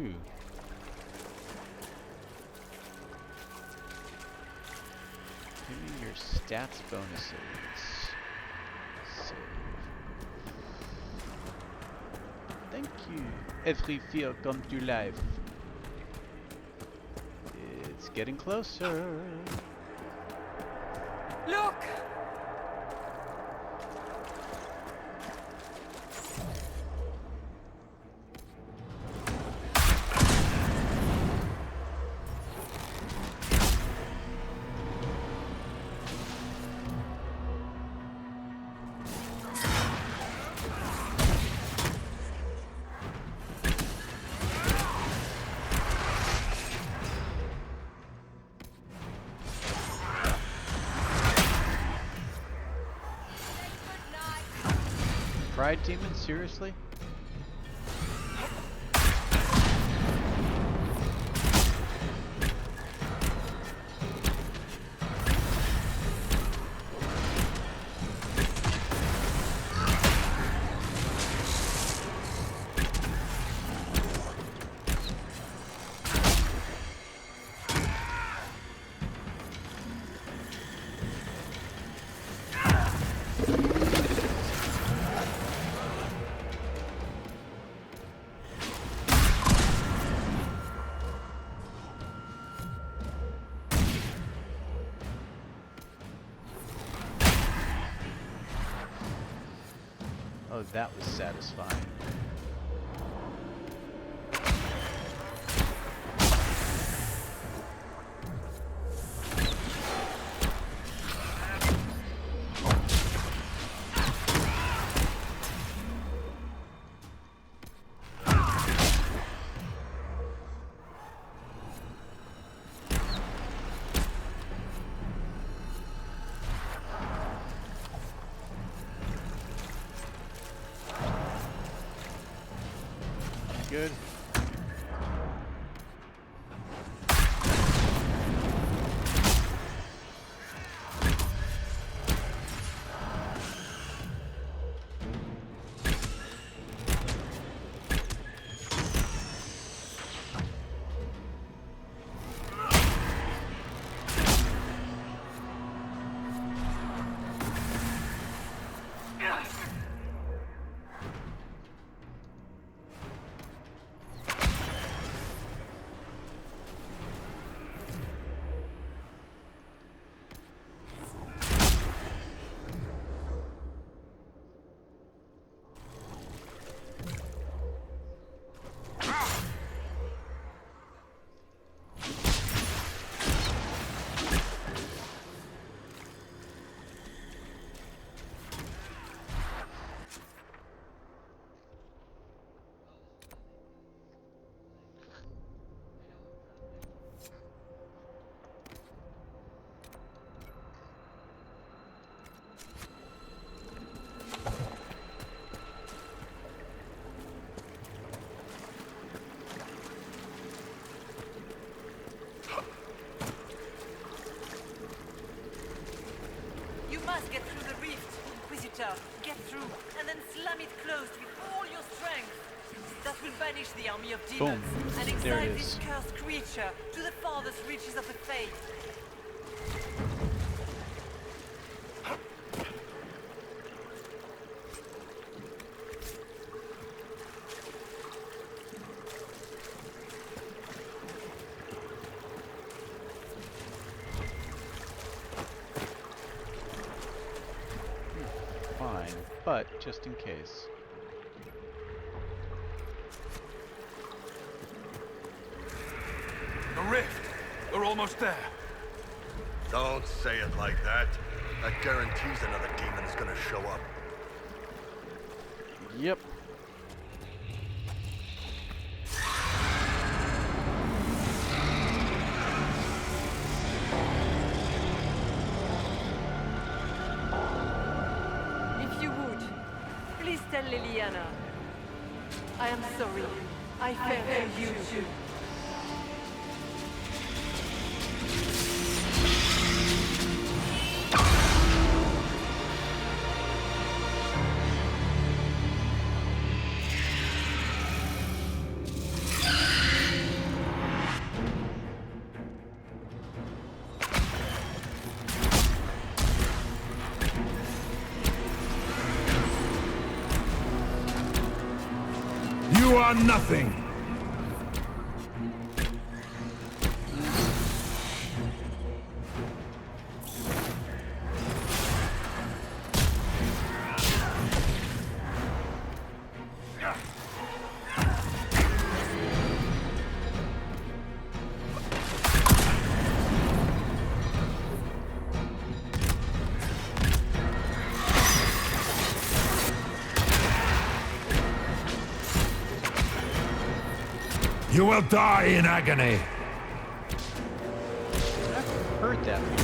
Ooh. Give me your stats bonuses. Save. Thank you. Every fear come to life. It's getting closer. Look! Pride demon, seriously? Oh, that was satisfying. Good. Get through the rift, Inquisitor. Get through, and then slam it closed with all your strength. That will banish the army of demons and There exile it this is. cursed creature to the farthest reaches of the Fade. Fine, but just in case. The rift! We're almost there. Don't say it like that. That guarantees another demon is gonna show up. Yep. If you would, please tell Liliana. I am sorry. I failed you too. You are nothing! You will die in agony! I've heard that before.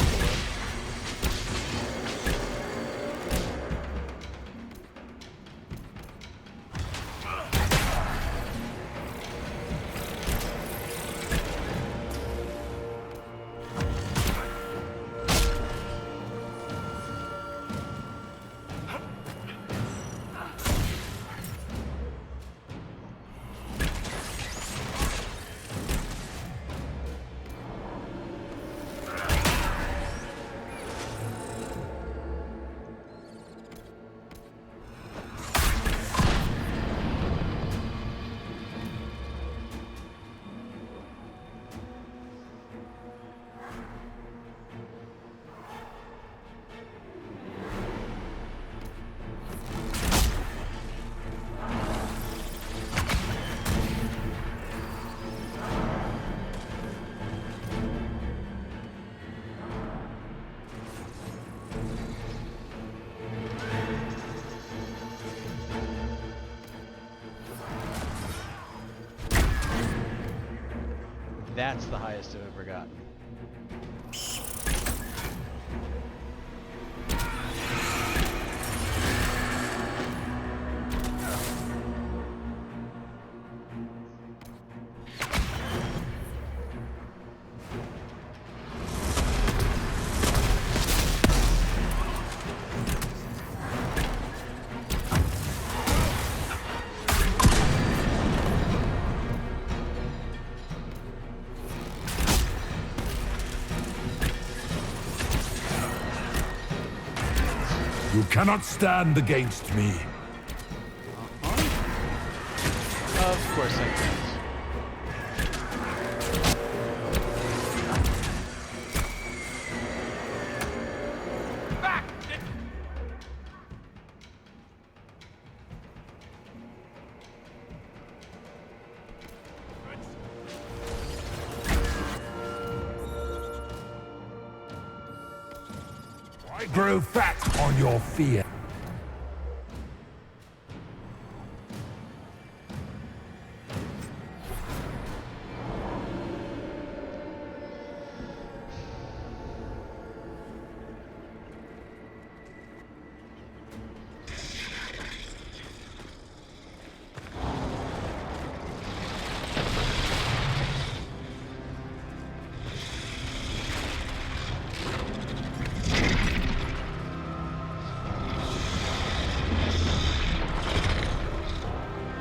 That's the highest I've ever gotten. You cannot stand against me. Of course I can't. Back! I grow fat on your fear.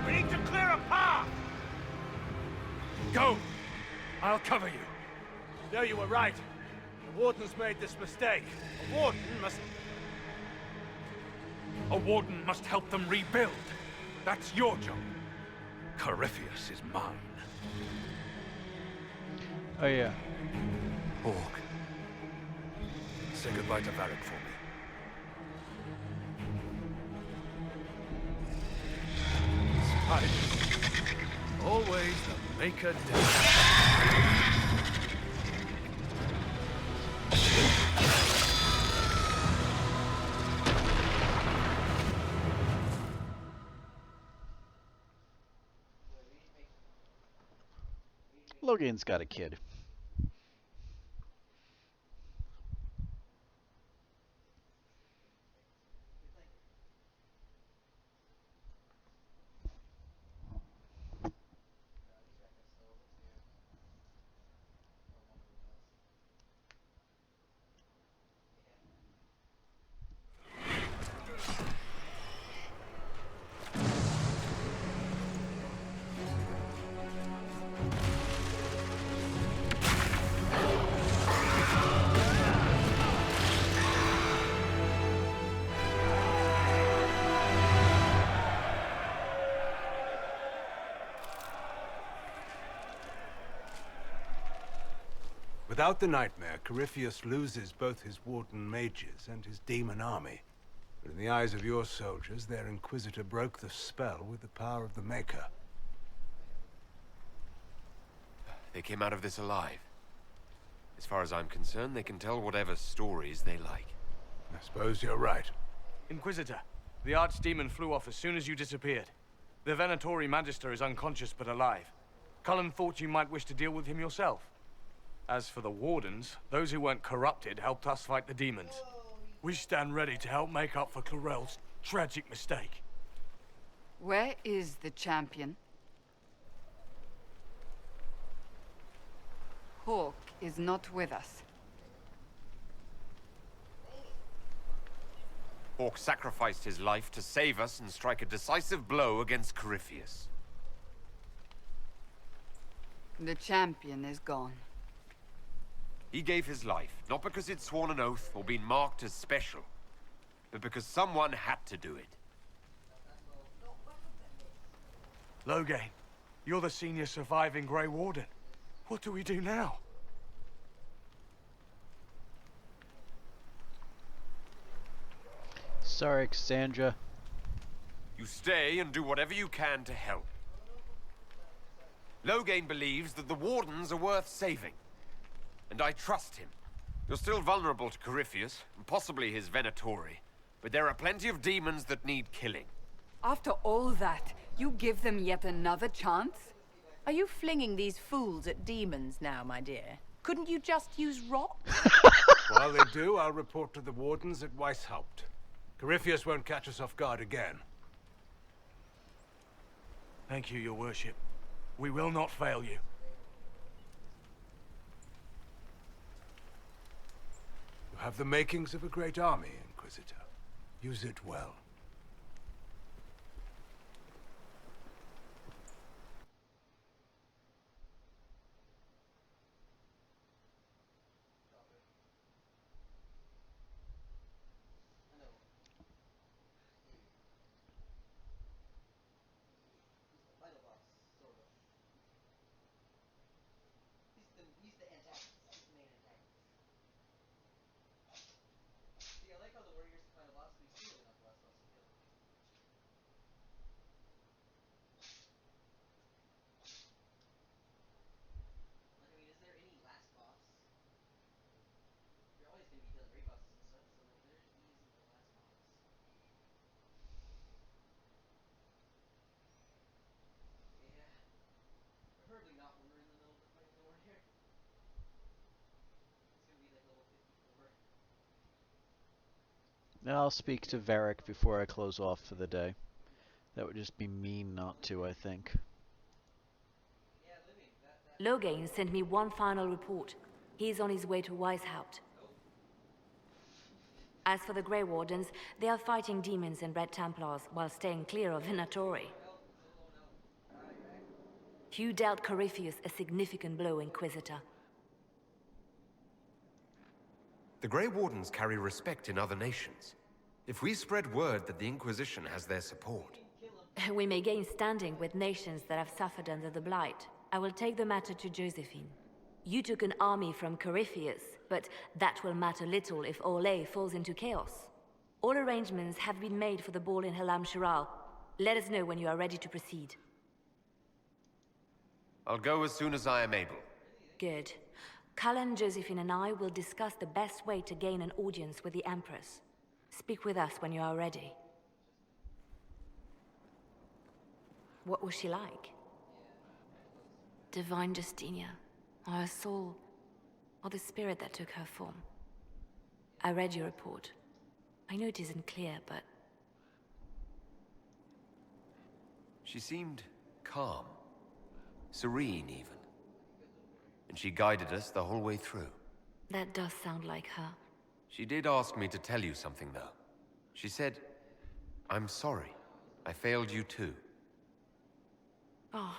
We need to clear a path! Go! I'll cover you. No, you were right. The Warden's made this mistake. A Warden must... A Warden must help them rebuild. That's your job. Corypheus is mine. Oh yeah. Orc. Say goodbye to Varric for me. Spider. Always the maker down. Logan's got a kid. Without the Nightmare, Corypheus loses both his Warden mages and his demon army. But in the eyes of your soldiers, their Inquisitor broke the spell with the power of the Maker. They came out of this alive. As far as I'm concerned, they can tell whatever stories they like. I suppose you're right. Inquisitor, the Archdemon flew off as soon as you disappeared. The Venatori Magister is unconscious but alive. Cullen thought you might wish to deal with him yourself. As for the Wardens, those who weren't corrupted helped us fight the demons. We stand ready to help make up for Clorel's tragic mistake. Where is the champion? Hawke is not with us. Hawke sacrificed his life to save us and strike a decisive blow against Corypheus. The champion is gone. He gave his life, not because he'd sworn an oath or been marked as special, but because someone had to do it. Loghain, you're the senior surviving Grey Warden. What do we do now? Sorry, Cassandra. You stay and do whatever you can to help. Loghain believes that the Wardens are worth saving. And I trust him. You're still vulnerable to Corypheus, and possibly his Venatori. But there are plenty of demons that need killing. After all that, you give them yet another chance? Are you flinging these fools at demons now, my dear? Couldn't you just use rock? While they do, I'll report to the Wardens at Weishaupt. Corypheus won't catch us off guard again. Thank you, your worship. We will not fail you. You have the makings of a great army, Inquisitor. Use it well. He's the antagonist. He's the main antagonist. See, I like how the warriors can find a boss, but he's still not the last boss to kill. Like, I mean, is there any last boss? You're always gonna be killing raid bosses and stuff, so like, he isn't the last boss. Yeah. Preferably not when we're in the middle of the fight with the warrior. I'll speak to Varric before I close off for the day. That would just be mean not to, I think. Loghain sent me one final report. He's on his way to Weishaupt. As for the Grey Wardens, they are fighting demons and Red Templars while staying clear of Venatori. You dealt Corypheus a significant blow, Inquisitor. The Grey Wardens carry respect in other nations. If we spread word that the Inquisition has their support... We may gain standing with nations that have suffered under the Blight. I will take the matter to Josephine. You took an army from Corypheus, but that will matter little if Orlais falls into chaos. All arrangements have been made for the ball in Halam Shiral. Let us know when you are ready to proceed. I'll go as soon as I am able. Good. Cullen, Josephine and I will discuss the best way to gain an audience with the Empress. Speak with us when you are ready. What was she like? Divine Justinia, or her soul, or the spirit that took her form. I read your report. I know it isn't clear, but... She seemed calm. Serene, even. And she guided us the whole way through. That does sound like her. She did ask me to tell you something, though. She said, "I'm sorry. I failed you too." Oh.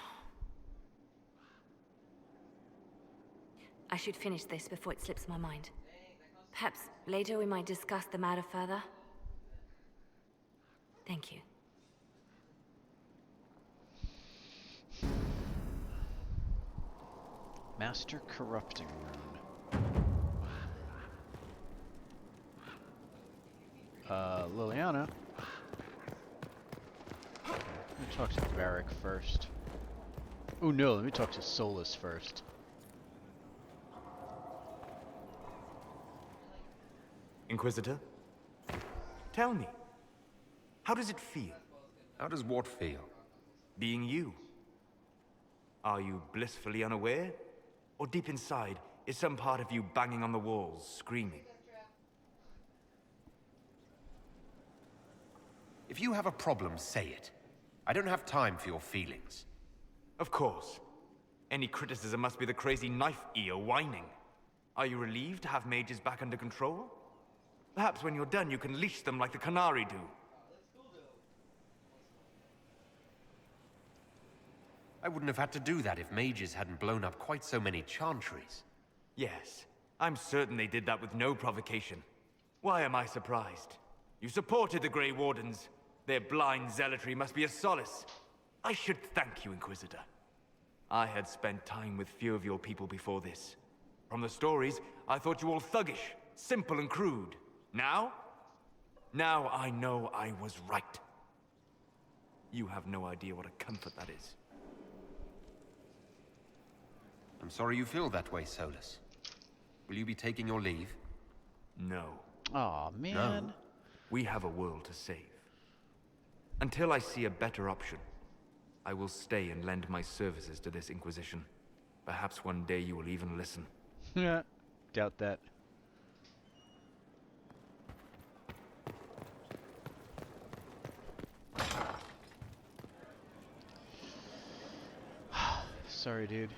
I should finish this before it slips my mind. Perhaps later we might discuss the matter further. Thank you. Master Corrupting Rune. Liliana. Let me talk to Varric first. Oh no, let me talk to Solus first. Inquisitor? Tell me, how does it feel? How does what feel? Being you. Are you blissfully unaware? Or deep inside, is some part of you banging on the walls, screaming? If you have a problem, say it. I don't have time for your feelings. Of course. Any criticism must be the crazy knife ear whining. Are you relieved to have mages back under control? Perhaps when you're done, you can leash them like the Qunari do. I wouldn't have had to do that if mages hadn't blown up quite so many chantries. Yes, I'm certain they did that with no provocation. Why am I surprised? You supported the Grey Wardens. Their blind zealotry must be a solace. I should thank you, Inquisitor. I had spent time with few of your people before this. From the stories, I thought you all thuggish, simple and crude. Now I know I was right. You have no idea what a comfort that is. I'm sorry you feel that way, Solus. Will you be taking your leave? No. Aw, man. No. We have a world to save. Until I see a better option, I will stay and lend my services to this Inquisition. Perhaps one day you will even listen. Yeah, doubt that. Sorry, dude.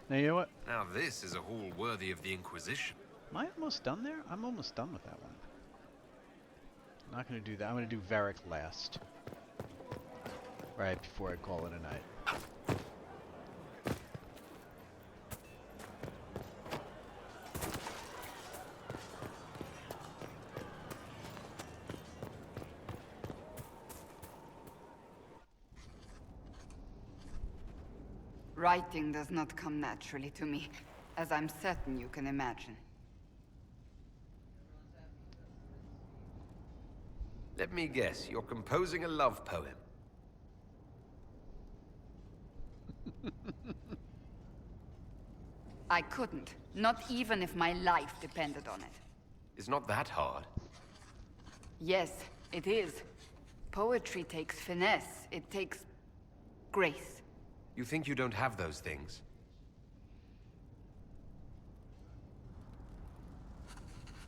Now, you know what? Now this is a hall worthy of the Inquisition. Am I almost done there? I'm almost done with that one. I'm not going to do that. I'm going to do Varric last. Right before I call it a night. Writing does not come naturally to me, as I'm certain you can imagine. Let me guess, you're composing a love poem. I couldn't, not even if my life depended on it. It's not that hard. Yes, it is. Poetry takes finesse, it takes grace. You think you don't have those things?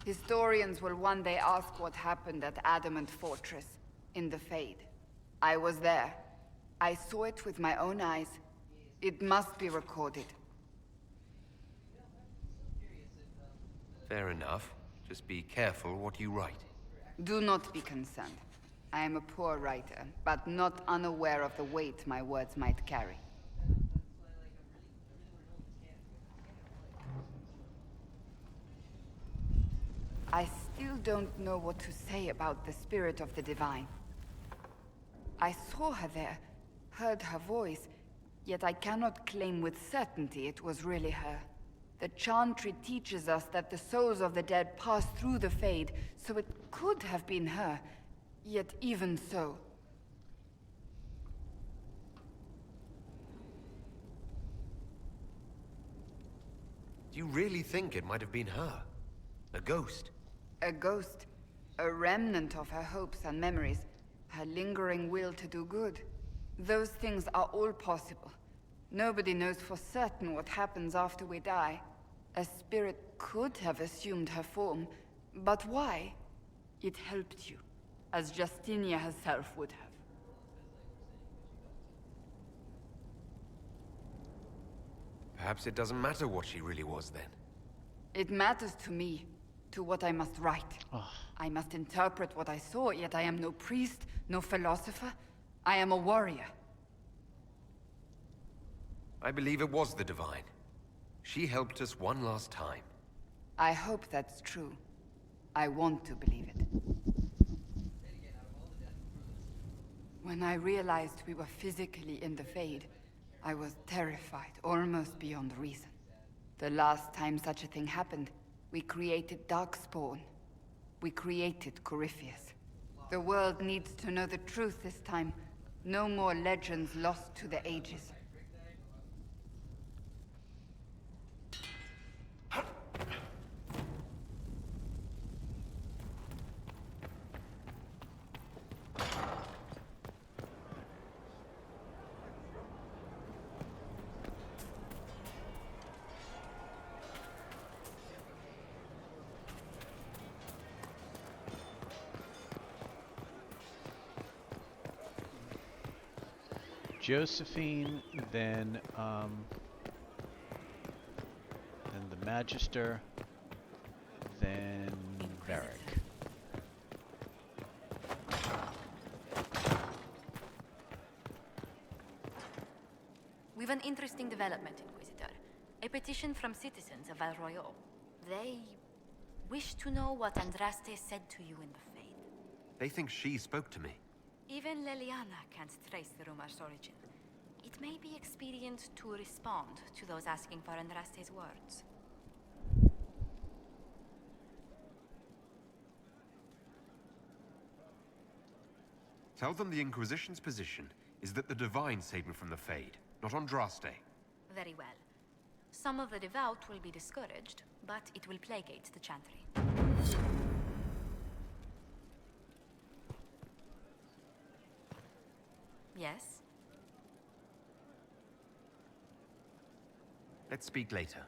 Historians will one day ask what happened at Adamant Fortress, in the Fade. I was there. I saw it with my own eyes. It must be recorded. Fair enough. Just be careful what you write. Do not be concerned. I am a poor writer, but not unaware of the weight my words might carry. I still don't know what to say about the spirit of the Divine. I saw her there, heard her voice, yet I cannot claim with certainty it was really her. The Chantry teaches us that the souls of the dead pass through the Fade, so it could have been her. Yet even so... Do you really think it might have been her? A ghost? A ghost. A remnant of her hopes and memories. Her lingering will to do good. Those things are all possible. Nobody knows for certain what happens after we die. A spirit could have assumed her form, but why? It helped you, as Justinia herself would have. Perhaps it doesn't matter what she really was then. It matters to me, to what I must write. I must interpret what I saw, yet I am no priest, no philosopher. I am a warrior. I believe it was the Divine. She helped us one last time. I hope that's true. I want to believe it. When I realized we were physically in the Fade, I was terrified, almost beyond reason. The last time such a thing happened, we created Darkspawn. We created Corypheus. The world needs to know the truth this time. No more legends lost to the ages. Josephine, then the Magister, then Varric. We've an interesting development, Inquisitor. A petition from citizens of Val Royeaux. They wish to know what Andraste said to you in the Fade. They think she spoke to me. Even Leliana can't trace the rumor's origin. It may be expedient to respond to those asking for Andraste's words. Tell them the Inquisition's position is that the Divine saved me from the Fade, not Andraste. Very well. Some of the devout will be discouraged, but it will placate the Chantry. Yes? Let's speak later.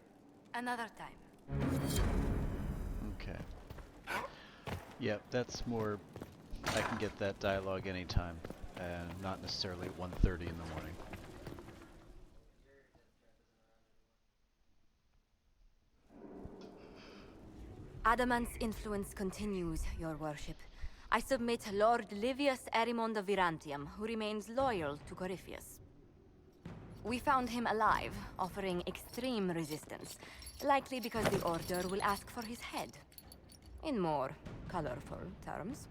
Another time. Okay. Yep, that's more... I can get that dialogue anytime, and not necessarily at 1:30 in the morning. Adamant's influence continues, Your Worship. I submit Lord Livius Erimond of Virantium, who remains loyal to Corypheus. We found him alive, offering extreme resistance, likely because the Order will ask for his head. In more colorful terms.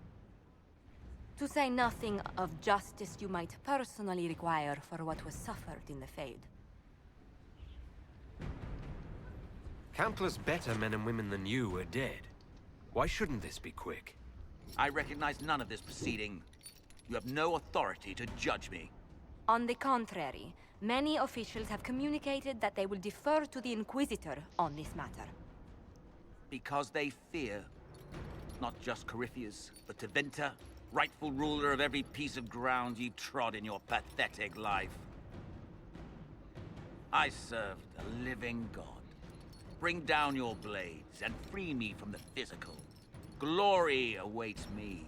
To say nothing of justice you might personally require for what was suffered in the Fade. Countless better men and women than you are dead. Why shouldn't this be quick? I recognize none of this proceeding. You have no authority to judge me. On the contrary, many officials have communicated that they will defer to the Inquisitor on this matter. Because they fear. Not just Corypheus, but Tevinter, rightful ruler of every piece of ground you trod in your pathetic life. I serve the living God. Bring down your blades and free me from the physical. Glory awaits me.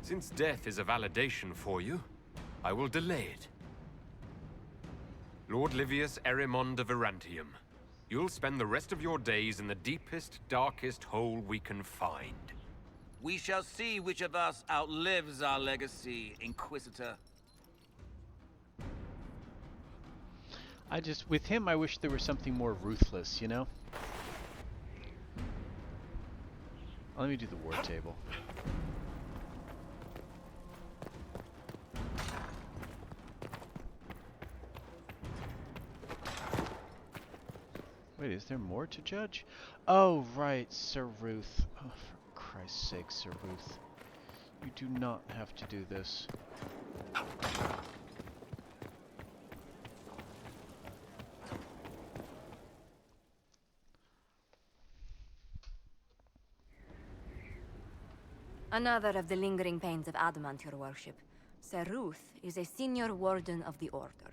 Since death is a validation for you, I will delay it. Lord Livius Erimond of Virantium, you'll spend the rest of your days in the deepest, darkest hole we can find. We shall see which of us outlives our legacy, Inquisitor. With him, I wish there was something more ruthless, you know? Let me do the war table. Wait, is there more to judge? Oh, right, Sir Ruth. Oh, for Christ's sake, Sir Ruth. You do not have to do this. Another of the lingering pains of Adamant, Your Worship. Sir Ruth is a senior warden of the Order.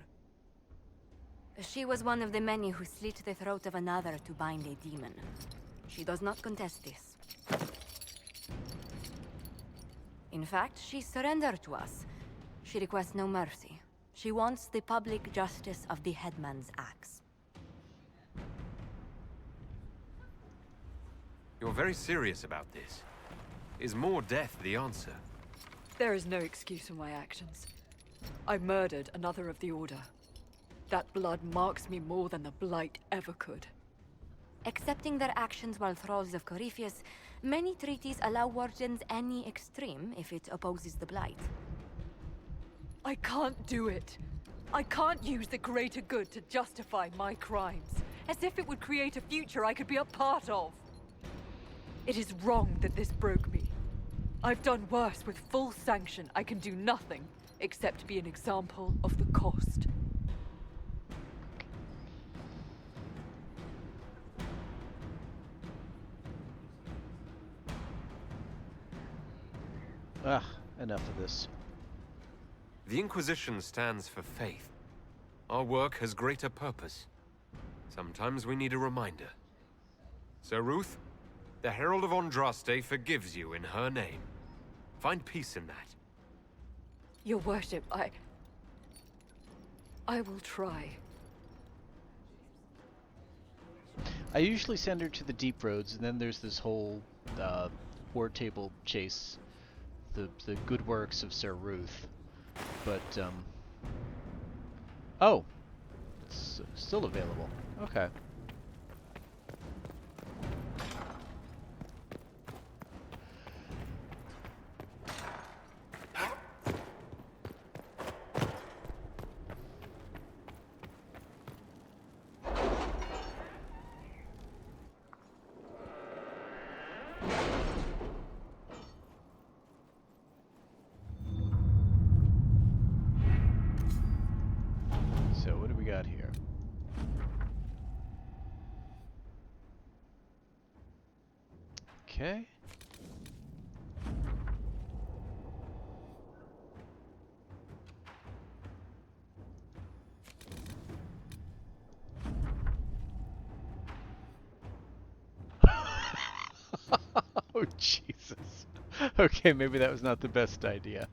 She was one of the many who slit the throat of another to bind a demon. She does not contest this. In fact, she surrendered to us. She requests no mercy. She wants the public justice of the headman's axe. You're very serious about this. Is more death the answer? There is no excuse for my actions. I murdered another of the Order. That blood marks me more than the Blight ever could. Accepting their actions while thralls of Corypheus, many treaties allow wardens any extreme if it opposes the Blight. I can't do it. I can't use the greater good to justify my crimes, as if it would create a future I could be a part of. It is wrong that this broke me. I've done worse with full sanction. I can do nothing except be an example of the cost. Enough of this. The Inquisition stands for faith. Our work has greater purpose. Sometimes we need a reminder. So, Ruth, the Herald of Andraste forgives you in her name. Find peace in that. Your worship, I will try. I usually send her to the Deep Roads, and then there's this whole war table chase. The good works of Sir Ruth. But, oh! It's still available. Okay. So what do we got here? Okay. Oh, Jesus. Okay, maybe that was not the best idea.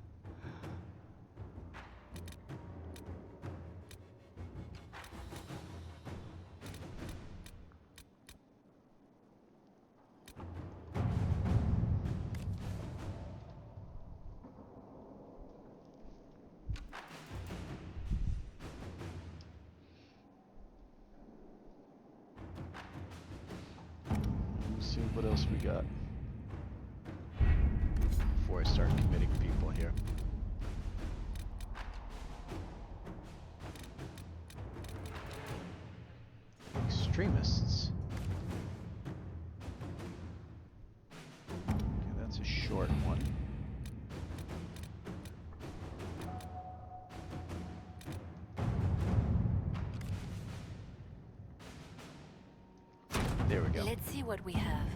Let's see what else we got before I start committing people here. Extremists. Okay, that's a short one. There we go. Let's see what we have.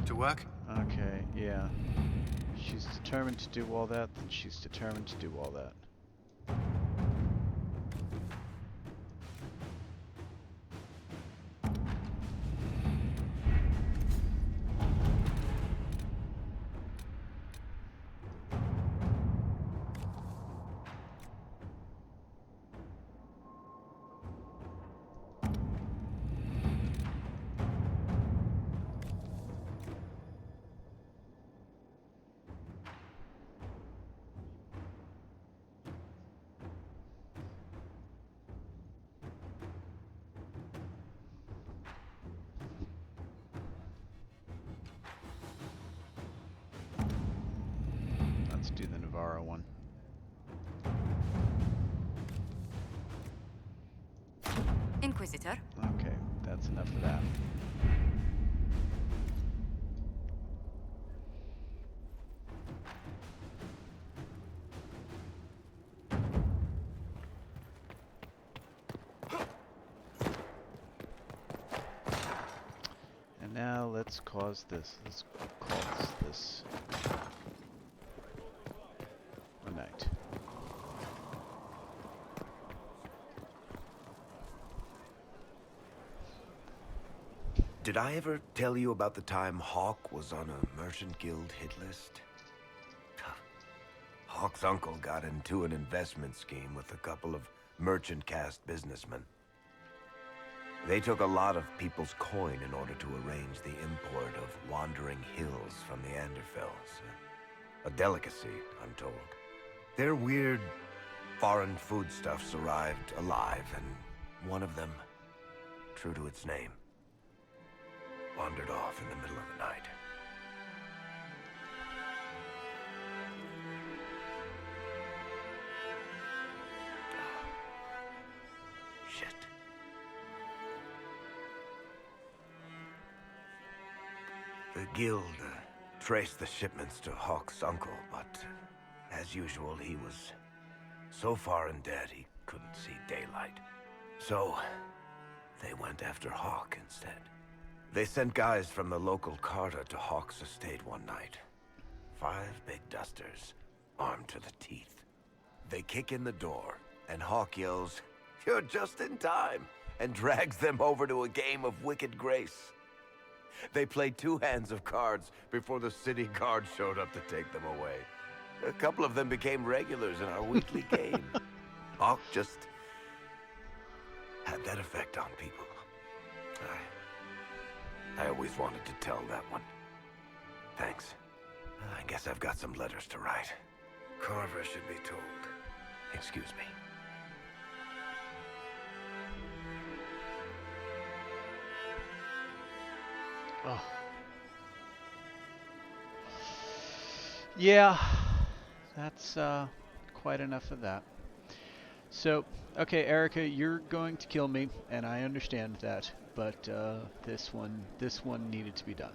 To work? Okay, yeah. She's determined to do all that, then she's determined to do all that. Let's do the Navarro one. Inquisitor. Okay, that's enough of that. And now let's cause this. Let's cause this a night. Did I ever tell you about the time Hawk was on a Merchant Guild hit list? Hawk's uncle got into an investment scheme with a couple of merchant caste businessmen. They took a lot of people's coin in order to arrange the import of wandering hills from the Anderfells. A delicacy, I'm told. Their weird, foreign foodstuffs arrived alive, and one of them, true to its name, wandered off in the middle of the night. Shit. The guild traced the shipments to Hawk's uncle, but as usual, he was so far in debt he couldn't see daylight. So, they went after Hawk instead. They sent guys from the local carter to Hawk's estate one night. 5 big dusters, armed to the teeth. They kick in the door, and Hawk yells, "You're just in time," and drags them over to a game of Wicked Grace. They played 2 hands of cards before the city guard showed up to take them away. A couple of them became regulars in our weekly game. Hawk just had that effect on people. I always wanted to tell that one. Thanks. I guess I've got some letters to write. Carver should be told. Excuse me. Oh. Yeah, that's quite enough of that. So, okay, Erica, you're going to kill me, and I understand that, but this one needed to be done.